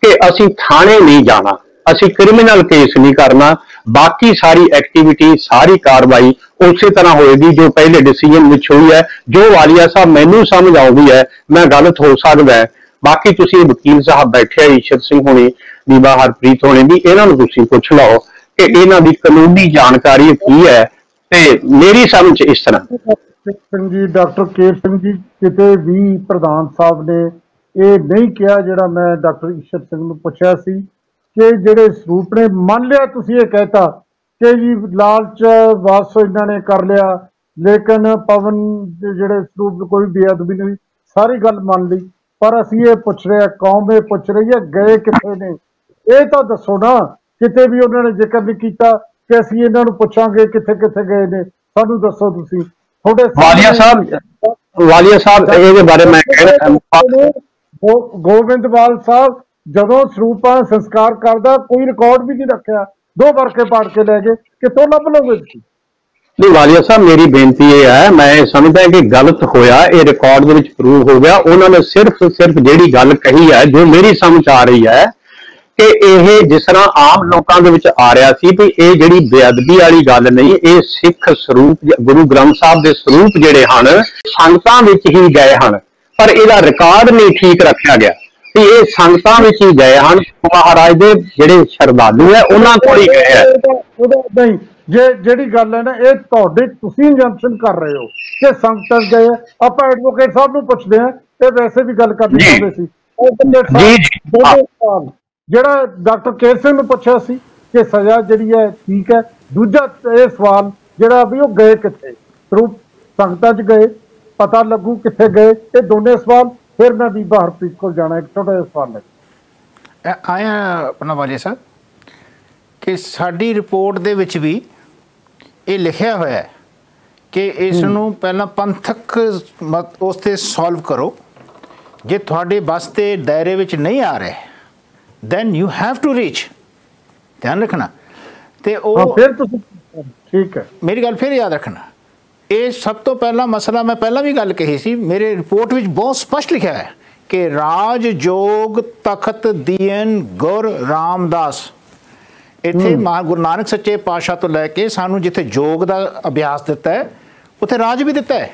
ਕਿ ਅਸੀਂ ਥਾਣੇ ਨਹੀਂ ਜਾਣਾ, ਅਸੀਂ ਕ੍ਰਿਮੀਨਲ ਕੇਸ ਨਹੀਂ ਕਰਨਾ, ਬਾਕੀ ਸਾਰੀ ਐਕਟੀਵਿਟੀ, ਸਾਰੀ ਕਾਰਵਾਈ ਉਸੇ ਤਰ੍ਹਾਂ ਹੋਏਗੀ ਜੋ ਪਹਿਲੇ ਡਿਸੀਜਨ ਵਿੱਚ ਹੋਈ ਹੈ। ਜੋ ਵਾਲੀਆ ਸਾਹਿਬ ਮੈਨੂੰ ਸਮਝ ਆਉਂਦੀ ਹੈ, ਮੈਂ ਗਲਤ ਹੋ ਸਕਦਾ ਹੈ, ਬਾਕੀ ਤੁਸੀਂ ਵਕੀਲ ਸਾਹਿਬ ਬੈਠੇ ਆ, ਈਸ਼ਰ ਸਿੰਘ ਹੋਣੀ, ਬੀਬਾ ਹਰਪ੍ਰੀਤ ਹੋਣੀ, ਵੀ ਇਹਨਾਂ ਨੂੰ ਤੁਸੀਂ ਪੁੱਛ ਲਓ ਕਿ ਇਹਨਾਂ ਦੀ ਕਾਨੂੰਨੀ ਜਾਣਕਾਰੀ ਕੀ ਹੈ। ਤੇ ਮੇਰੀ ਸਮਝ ਇਸ ਤਰ੍ਹਾਂ ਸਿੰਘ ਜੀ, ਡਾਕਟਰ ਕੇਰ ਸਿੰਘ ਜੀ, ਕਿਤੇ ਵੀ ਪ੍ਰਧਾਨ ਸਾਹਿਬ ਨੇ ਇਹ ਨਹੀਂ ਕਿਹਾ ਜਿਹੜਾ ਮੈਂ ਡਾਕਟਰ ਈਸ਼ਰ ਸਿੰਘ ਨੂੰ ਪੁੱਛਿਆ ਸੀ ਕਿ ਜਿਹੜੇ ਸਰੂਪ ਨੇ, ਮੰਨ ਲਿਆ ਤੁਸੀਂ ਇਹ ਕਹਿਤਾ ਕਿ ਜੀ ਲਾਲਚ ਵਾਸ ਇਹਨਾਂ ਨੇ ਕਰ ਲਿਆ, ਲੇਕਿਨ ਪਵਨ ਦੇ ਜਿਹੜੇ ਸਰੂਪ ਕੋਈ ਬੇਅਦਬੀ ਨਹੀਂ, ਸਾਰੀ ਗੱਲ ਮੰਨ ਲਈ, ਪਰ ਅਸੀਂ ਇਹ ਪੁੱਛ ਰਹੇ, ਕੌਮ ਇਹ ਪੁੱਛ ਰਹੀ ਹੈ ਗਏ ਕਿੱਥੇ ਨੇ, ਇਹ ਤਾਂ ਦੱਸੋ ਨਾ। ਕਿਤੇ ਵੀ ਉਹਨਾਂ ਨੇ ਜ਼ਿਕਰ ਨਹੀਂ ਕੀਤਾ ਕਿ ਅਸੀਂ ਇਹਨਾਂ ਨੂੰ ਪੁੱਛਾਂਗੇ ਕਿੱਥੇ ਕਿੱਥੇ ਗਏ ਨੇ, ਸਾਨੂੰ ਦੱਸੋ ਤੁਸੀਂ। ਤੁਹਾਡੇ ਵਾਲੀਆ ਸਾਹਿਬ ਇਹਦੇ ਬਾਰੇ ਮੈਂ ਕਹਿਣਾ, ਗੋਬਿੰਦਵਾਲ ਸਾਹਿਬ ਜਦੋਂ ਸਰੂਪਾਂ ਸੰਸਕਾਰ ਕਰਦਾ ਕੋਈ ਰਿਕਾਰਡ ਵੀ ਨਹੀਂ ਰੱਖਿਆ, 2 ਵਰਕੇ ਪਾੜ ਕੇ ਲੈ ਗਏ, ਕਿੱਥੋਂ ਲੱਭ ਲਓਗੇ ਤੁਸੀਂ? ਨਹੀਂ ਵਾਲੀਆ ਸਾਹਿਬ, ਮੇਰੀ ਬੇਨਤੀ ਇਹ ਹੈ, ਮੈਂ ਸਮਝਦਾ ਕਿ ਗਲਤ ਹੋਇਆ, ਇਹ ਰਿਕਾਰਡ ਦੇ ਵਿੱਚ ਪ੍ਰੂਵ ਹੋ ਗਿਆ। ਉਹਨਾਂ ਨੇ ਸਿਰਫ ਜਿਹੜੀ ਗੱਲ ਕਹੀ ਹੈ, ਜੋ ਮੇਰੀ ਸਮਝ ਆ ਰਹੀ ਹੈ ਕਿ ਇਹ ਜਿਸ ਤਰ੍ਹਾਂ ਆਮ ਲੋਕਾਂ ਦੇ ਵਿੱਚ ਆ ਰਿਹਾ ਸੀ ਵੀ ਇਹ ਜਿਹੜੀ ਬੇਅਦਬੀ ਵਾਲੀ ਗੱਲ ਨਹੀਂ, ਇਹ ਸਿੱਖ ਸਰੂਪ, ਗੁਰੂ ਗ੍ਰੰਥ ਸਾਹਿਬ ਦੇ ਸਰੂਪ ਜਿਹੜੇ ਹਨ ਸੰਗਤਾਂ ਵਿੱਚ ਹੀ ਗਏ ਹਨ, ਪਰ ਇਹਦਾ ਰਿਕਾਰਡ ਨਹੀਂ ਠੀਕ ਰੱਖਿਆ ਗਿਆ ਵੀ ਇਹ ਸੰਗਤਾਂ ਵਿੱਚ ਹੀ ਗਏ ਹਨ। ਮਹਾਰਾਜ ਦੇ ਜਿਹੜੇ ਸ਼ਰਧਾਲੂ ਹੈ ਉਹਨਾਂ ਕੋਲ ਹੀ ਗਏ ਹੈ। ਨਹੀਂ, ਜਿਹੜੀ ਗੱਲ ਹੈ ਨਾ, ਇਹ ਤੁਹਾਡੇ ਤੁਸੀਂ ਇੰਜੰਕਸ਼ਨ ਕਰ ਰਹੇ ਹੋ ਕਿ ਸੰਗਤਾਂ ਗਏ। ਆਪਾਂ ਐਡਵੋਕੇਟ ਸਾਹਿਬ ਨੂੰ ਪੁੱਛਦੇ ਹਾਂ, ਇਹ ਵੈਸੇ ਵੀ ਗੱਲ ਕਰਨੀ ਚਾਹੁੰਦੇ ਸੀ। ਜਿਹੜਾ ਡਾਕਟਰ ਕੇਰ ਸਿੰਘ ਨੂੰ ਪੁੱਛਿਆ ਸੀ ਕਿ ਸਜ਼ਾ ਜਿਹੜੀ ਹੈ ਠੀਕ ਹੈ, ਦੂਜਾ ਇਹ ਸਵਾਲ ਜਿਹੜਾ ਵੀ ਉਹ ਗਏ ਕਿੱਥੇ, ਸਰੂਪ ਸੰਗਤਾਂ 'ਚ ਗਏ, ਪਤਾ ਲੱਗੂ ਕਿੱਥੇ ਗਏ, ਇਹ ਦੋਨੇ ਸਵਾਲ। ਫਿਰ ਮੈਂ ਬੀਬਾ ਹਰਪ੍ਰੀਤ ਕੋਲ ਜਾਣਾ, ਇੱਕ ਛੋਟਾ ਜਿਹਾ ਸਵਾਲ ਲੈ ਆਇਆ ਆਪਣਾ ਵਾਲੀਆ ਸਾਹਿਬ ਕਿ ਸਾਡੀ ਰਿਪੋਰਟ ਦੇ ਵਿੱਚ ਵੀ ਇਹ ਲਿਖਿਆ ਹੋਇਆ ਹੈ ਕਿ ਇਸ ਨੂੰ ਪਹਿਲਾਂ ਪੰਥਕ ਉਸ 'ਤੇ ਸੋਲਵ ਕਰੋ, ਜੇ ਤੁਹਾਡੇ ਬਸ ਦੇ ਦਾਇਰੇ ਵਿੱਚ ਨਹੀਂ ਆ ਰਹੇ then you have to reach, ਧਿਆਨ ਰੱਖਣਾ। ਤੇ ਉਹ ਫਿਰ ਤੁਸੀਂ ਠੀਕ ਹੈ, ਮੇਰੀ ਗੱਲ ਫਿਰ ਯਾਦ ਰੱਖਣਾ, ਇਹ ਸਭ ਤੋਂ ਪਹਿਲਾ ਮਸਲਾ ਮੈਂ ਪਹਿਲਾਂ ਵੀ ਗੱਲ ਕਹੀ ਸੀ, ਮੇਰੇ ਰਿਪੋਰਟ ਵਿੱਚ ਬਹੁਤ ਸਪਸ਼ਟ ਲਿਖਿਆ ਹੈ ਕਿ ਰਾਜ ਜੋਗ ਤਖਤ ਦੀਨ ਗੁਰ ਰਾਮਦਾਸ, ਇੱਥੇ ਗੁਰੂ ਨਾਨਕ ਸੱਚੇ ਪਾਤਸ਼ਾਹ ਤੋਂ ਲੈ ਕੇ ਸਾਨੂੰ ਜਿੱਥੇ ਯੋਗ ਦਾ ਅਭਿਆਸ ਦਿੱਤਾ ਹੈ ਉੱਥੇ ਰਾਜ ਵੀ ਦਿੱਤਾ ਹੈ।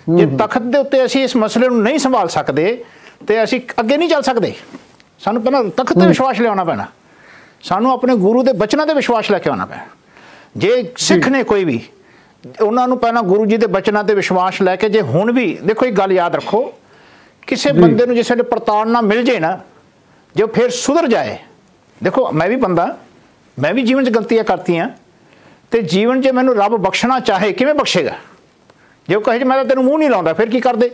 ਜੇ ਤਖਤ ਦੇ ਉੱਤੇ ਅਸੀਂ ਇਸ ਮਸਲੇ ਨੂੰ ਨਹੀਂ ਸੰਭਾਲ ਸਕਦੇ ਤੇ ਅਸੀਂ ਅੱਗੇ ਨਹੀਂ ਚੱਲ ਸਕਦੇ। ਸਾਨੂੰ ਪਹਿਲਾਂ ਤਖਤ 'ਤੇ ਵਿਸ਼ਵਾਸ ਲਿਆਉਣਾ ਪੈਣਾ, ਸਾਨੂੰ ਆਪਣੇ ਗੁਰੂ ਦੇ ਬਚਨਾਂ 'ਤੇ ਵਿਸ਼ਵਾਸ ਲੈ ਕੇ ਆਉਣਾ ਪੈਣਾ। ਜੇ ਸਿੱਖ ਨੇ ਕੋਈ ਵੀ, ਉਹਨਾਂ ਨੂੰ ਪਹਿਲਾਂ ਗੁਰੂ ਜੀ ਦੇ ਬਚਨਾਂ 'ਤੇ ਵਿਸ਼ਵਾਸ ਲੈ ਕੇ, ਜੇ ਹੁਣ ਵੀ ਦੇਖੋ ਇੱਕ ਗੱਲ ਯਾਦ ਰੱਖੋ, ਕਿਸੇ ਬੰਦੇ ਨੂੰ ਜਿਸ ਵੇਲੇ ਪ੍ਰਤਾੜਨਾ ਮਿਲ ਜੇ ਨਾ, ਜੇ ਉਹ ਫਿਰ ਸੁਧਰ ਜਾਏ। ਦੇਖੋ ਮੈਂ ਵੀ ਬੰਦਾ, ਮੈਂ ਵੀ ਜੀਵਨ 'ਚ ਗਲਤੀਆਂ ਕਰਤੀਆਂ, ਤੇ ਜੀਵਨ 'ਚ ਮੈਨੂੰ ਰੱਬ ਬਖਸ਼ਣਾ ਚਾਹੇ ਕਿਵੇਂ ਬਖਸ਼ੇਗਾ? ਜੇ ਉਹ ਕਹੇ ਮੈਂ ਤਾਂ ਤੈਨੂੰ ਮੂੰਹ ਨਹੀਂ ਲਾਉਂਦਾ, ਫਿਰ ਕੀ ਕਰਦੇ?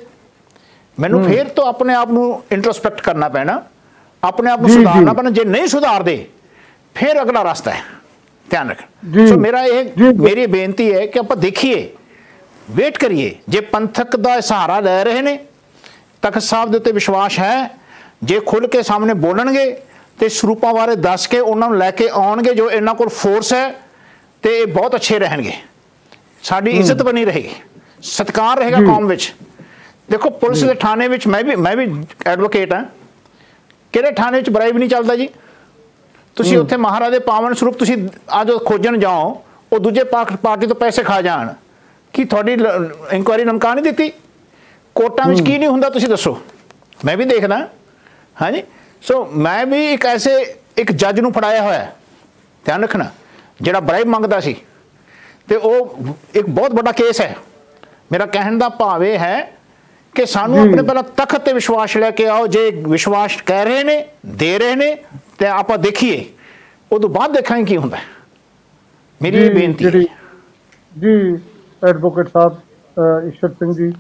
ਮੈਨੂੰ ਫਿਰ ਤੋਂ ਆਪਣੇ ਆਪ ਨੂੰ ਇੰਟਰੋਸਪੈਕਟ ਕਰਨਾ ਪੈਣਾ, ਆਪਣੇ ਆਪ ਨੂੰ ਸੁਧਾਰਨਾ ਪੈਣਾ। ਜੇ ਨਹੀਂ ਸੁਧਾਰਦੇ ਫਿਰ ਅਗਲਾ ਰਸਤਾ ਹੈ, ਧਿਆਨ ਰੱਖਣਾ। ਸੋ ਮੇਰੀ ਬੇਨਤੀ ਹੈ ਕਿ ਆਪਾਂ ਦੇਖੀਏ, ਵੇਟ ਕਰੀਏ। ਜੇ ਪੰਥਕ ਦਾ ਸਹਾਰਾ ਲੈ ਰਹੇ ਨੇ, ਤਖਤ ਸਾਹਿਬ ਦੇ ਉੱਤੇ ਵਿਸ਼ਵਾਸ ਹੈ, ਜੇ ਖੁੱਲ੍ਹ ਕੇ ਸਾਹਮਣੇ ਬੋਲਣਗੇ ਤੇ ਸਰੂਪਾਂ ਬਾਰੇ ਦੱਸ ਕੇ ਉਹਨਾਂ ਨੂੰ ਲੈ ਕੇ ਆਉਣਗੇ, ਜੋ ਇਹਨਾਂ ਕੋਲ ਫੋਰਸ ਹੈ, ਤੇ ਇਹ ਬਹੁਤ ਅੱਛੇ ਰਹਿਣਗੇ। ਸਾਡੀ ਇੱਜ਼ਤ ਬਣੀ ਰਹੇਗੀ, ਸਤਿਕਾਰ ਰਹੇਗਾ ਕੌਮ ਵਿੱਚ। ਦੇਖੋ ਪੁਲਿਸ ਦੇ ਥਾਣੇ ਵਿੱਚ ਮੈਂ ਵੀ ਐਡਵੋਕੇਟ ਹਾਂ, ਕਿਹੜੇ ਥਾਣੇ ਵਿੱਚ ਬਰਾਈਬ ਨਹੀਂ ਚੱਲਦਾ ਜੀ? ਤੁਸੀਂ ਉੱਥੇ ਮਹਾਰਾਜ ਦੇ ਪਾਵਨ ਸਰੂਪ ਤੁਸੀਂ ਅੱਜ ਖੋਜਣ ਜਾਓ, ਉਹ ਦੂਜੇ ਪਾਰਟੀ ਤੋਂ ਪੈਸੇ ਖਾ ਜਾਣ, ਕੀ ਤੁਹਾਡੀ ਇਨਕੁਆਇਰੀ ਲਮਕਾ ਨਹੀਂ ਦਿੱਤੀ? ਕੋਰਟਾਂ ਵਿੱਚ ਕੀ ਨਹੀਂ ਹੁੰਦਾ ਤੁਸੀਂ ਦੱਸੋ? ਮੈਂ ਵੀ ਦੇਖਦਾ, ਹਾਂਜੀ। ਸੋ ਮੈਂ ਵੀ ਇੱਕ ਜੱਜ ਨੂੰ ਫੜਾਇਆ ਹੋਇਆ, ਧਿਆਨ ਰੱਖਣਾ, ਜਿਹੜਾ ਬਰਾਈਬ ਮੰਗਦਾ ਸੀ, ਤੇ ਉਹ ਇੱਕ ਬਹੁਤ ਵੱਡਾ ਕੇਸ ਹੈ। ਮੇਰਾ ਕਹਿਣ ਦਾ ਭਾਵ ਇਹ ਹੈ ਕਿ ਸਾਨੂੰ ਆਪਣੇ ਪਹਿਲਾਂ ਤਖਤ ਤੇ ਵਿਸ਼ਵਾਸ ਲੈ ਕੇ ਆਓ। ਜੇ ਵਿਸ਼ਵਾਸ ਕਹਿ ਰਹੇ ਨੇ, ਦੇ ਰਹੇ ਨੇ, ਤੇ ਆਪਾਂ ਦੇਖੀਏ, ਉਦੋਂ ਬਾਅਦ ਦੇਖਾਂਗੇ ਕੀ ਹੁੰਦਾ। ਮੇਰੀ ਇਹ ਬੇਨਤੀ ਹੈ ਜੀ। ਐਡਵੋਕੇਟ ਸਾਹਿਬ ਈਸ਼ਰ ਸਿੰਘ ਜੀ,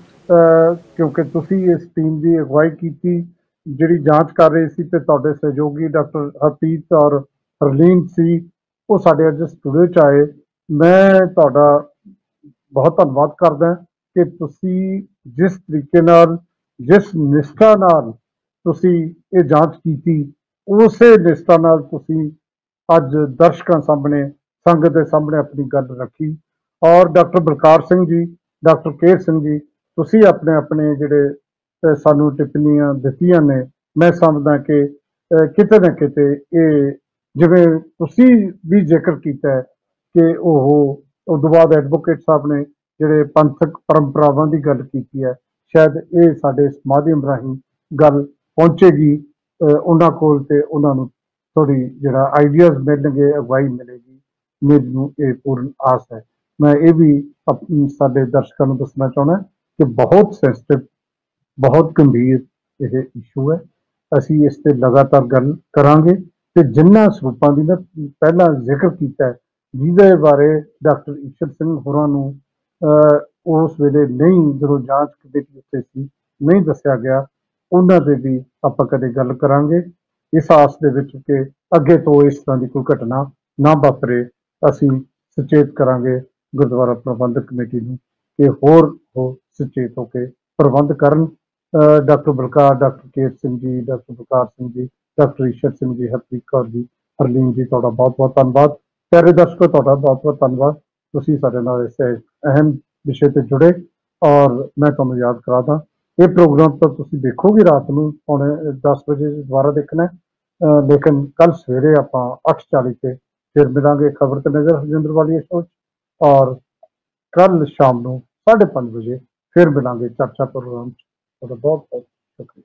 ਕਿਉਂਕਿ ਤੁਸੀਂ ਇਸ ਟੀਮ ਦੀ ਅਗਵਾਈ ਕੀਤੀ ਜਿਹੜੀ ਜਾਂਚ ਕਰ ਰਹੀ ਸੀ, ਤੇ ਤੁਹਾਡੇ ਸਹਿਯੋਗੀ ਡਾਕਟਰ ਹਰਪ੍ਰੀਤ ਔਰ ਹਰਲੀਨ ਸੀ, ਉਹ ਸਾਡੇ ਅੱਜ ਸਟੂਡੀਓ 'ਚ ਆਏ। ਮੈਂ ਤੁਹਾਡਾ ਬਹੁਤ ਧੰਨਵਾਦ ਕਰਦਾ ਕਿ ਤੁਸੀਂ ਜਿਸ ਤਰੀਕੇ ਨਾਲ, ਜਿਸ ਨਿਸ਼ਠਾ ਨਾਲ ਤੁਸੀਂ ਇਹ ਜਾਂਚ ਕੀਤੀ, ਉਸੇ ਨਿਸ਼ਠਾ ਨਾਲ ਤੁਸੀਂ ਅੱਜ ਦਰਸ਼ਕਾਂ ਸਾਹਮਣੇ, ਸੰਗਤ ਦੇ ਸਾਹਮਣੇ ਆਪਣੀ ਗੱਲ ਰੱਖੀ। ਔਰ ਡਾਕਟਰ ਬਲਕਾਰ ਸਿੰਘ ਜੀ, ਡਾਕਟਰ ਕੇਰ ਸਿੰਘ ਜੀ, ਤੁਸੀਂ ਆਪਣੇ ਜਿਹੜੇ ਸਾਨੂੰ ਟਿੱਪਣੀਆਂ ਦਿੱਤੀਆਂ ਨੇ, ਮੈਂ ਸਮਝਦਾ ਕਿ ਕਿਤੇ ਨਾ ਕਿਤੇ ਇਹ, ਜਿਵੇਂ ਤੁਸੀਂ ਵੀ ਜ਼ਿਕਰ ਕੀਤਾ ਕਿ ਉਹ ਉਦੋਂ ਬਾਅਦ ਐਡਵੋਕੇਟ ਸਾਹਿਬ ਨੇ ਜਿਹੜੇ ਪੰਥਕ ਪਰੰਪਰਾਵਾਂ ਦੀ ਗੱਲ ਕੀਤੀ ਹੈ, ਸ਼ਾਇਦ ਇਹ ਸਾਡੇ ਇਸ ਮਾਧਿਅਮ ਰਾਹੀਂ ਗੱਲ ਪਹੁੰਚੇਗੀ ਉਹਨਾਂ ਕੋਲ, ਤੇ ਉਹਨਾਂ ਨੂੰ ਥੋੜ੍ਹੀ ਜਿਹੜਾ ਆਈਡੀਆਜ਼ ਮਿਲਣਗੇ, ਅਗਵਾਈ ਮਿਲੇਗੀ। ਮੈਨੂੰ ਇਹ ਪੂਰਨ ਆਸ ਹੈ। ਮੈਂ ਇਹ ਵੀ ਸਾਡੇ ਦਰਸ਼ਕਾਂ ਨੂੰ ਦੱਸਣਾ ਚਾਹੁੰਦਾ ਕਿ ਬਹੁਤ ਸੈਂਸਿਟਿਵ, ਬਹੁਤ ਗੰਭੀਰ ਇਹ ਇਸ਼ੂ ਹੈ। ਅਸੀਂ ਇਸ 'ਤੇ ਲਗਾਤਾਰ ਗੱਲ ਕਰਾਂਗੇ, ਤੇ ਜਿਨ੍ਹਾਂ ਸਰੂਪਾਂ ਦੀ ਮੈਂ ਪਹਿਲਾਂ ਜ਼ਿਕਰ ਕੀਤਾ ਹੈ, ਜਿਹਦੇ ਬਾਰੇ ਡਾਕਟਰ ਈਸ਼ਰ ਸਿੰਘ ਹੋਰਾਂ ਨੂੰ ਉਸ ਵੇਲੇ ਨਹੀਂ, ਜਦੋਂ ਜਾਂਚ ਕਮੇਟੀ ਉੱਤੇ ਸੀ, ਨਹੀਂ ਦੱਸਿਆ ਗਿਆ, ਉਹਨਾਂ ਦੇ ਵੀ ਆਪਾਂ ਕਦੇ ਗੱਲ ਕਰਾਂਗੇ, ਇਸ ਆਸ ਦੇ ਵਿੱਚ ਕਿ ਅੱਗੇ ਤੋਂ ਇਸ ਤਰ੍ਹਾਂ ਦੀ ਕੋਈ ਘਟਨਾ ਨਾ ਵਾਪਰੇ। ਅਸੀਂ ਸੁਚੇਤ ਕਰਾਂਗੇ ਗੁਰਦੁਆਰਾ ਪ੍ਰਬੰਧਕ ਕਮੇਟੀ ਨੂੰ ਕਿ ਹੋਰ ਸੁਚੇਤ ਹੋ ਕੇ ਪ੍ਰਬੰਧ ਕਰਨ। ਡਾਕਟਰ ਬਲਕਾਰ, ਡਾਕਟਰ ਕੇਰ ਸਿੰਘ ਜੀ, ਡਾਕਟਰ ਬਲਕਾਰ ਸਿੰਘ ਜੀ, ਡਾਕਟਰ ਈਸ਼ਰ ਸਿੰਘ ਜੀ, ਹਰਪ੍ਰੀਤ ਕੌਰ ਜੀ, ਹਰਲੀਨ ਜੀ, ਤੁਹਾਡਾ ਬਹੁਤ ਬਹੁਤ ਧੰਨਵਾਦ। ਪਿਆਰੇ ਦਰਸ਼ਕੋ, ਤੁਹਾਡਾ ਬਹੁਤ ਬਹੁਤ ਧੰਨਵਾਦ, ਤੁਸੀਂ ਸਾਡੇ ਨਾਲ ਇਸ ਅਹਿਮ ਵਿਸ਼ੇ ਤੇ ਜੁੜੇ। ਔਰ ਮੈਂ ਤੁਹਾਨੂੰ ਯਾਦ ਕਰਾ ਦਾਂ, ਇਹ ਪ੍ਰੋਗਰਾਮ ਤਾਂ ਤੁਸੀਂ ਦੇਖੋਗੇ ਰਾਤ ਨੂੰ ਪੌਣੇ 10 ਵਜੇ ਦੁਬਾਰਾ ਦੇਖਣਾ, ਲੇਕਿਨ ਕੱਲ ਸਵੇਰੇ ਆਪਾਂ 8:40 ਤੇ ਫਿਰ ਮਿਲਾਂਗੇ ਖਬਰ ਤੇ ਨਜ਼ਰ ਹਰਜਿੰਦਰ ਵਾਲੀਆ ਸ਼ੋਅ 'ਚ, ਔਰ ਕੱਲ ਸ਼ਾਮ ਨੂੰ 5:30 ਵਜੇ ਫਿਰ ਮਿਲਾਂਗੇ ਚਰਚਾ ਪ੍ਰੋਗਰਾਮ 'ਚ। ਤੁਹਾਡਾ ਬਹੁਤ ਬਹੁਤ ਸ਼ੁਕਰੀਆ।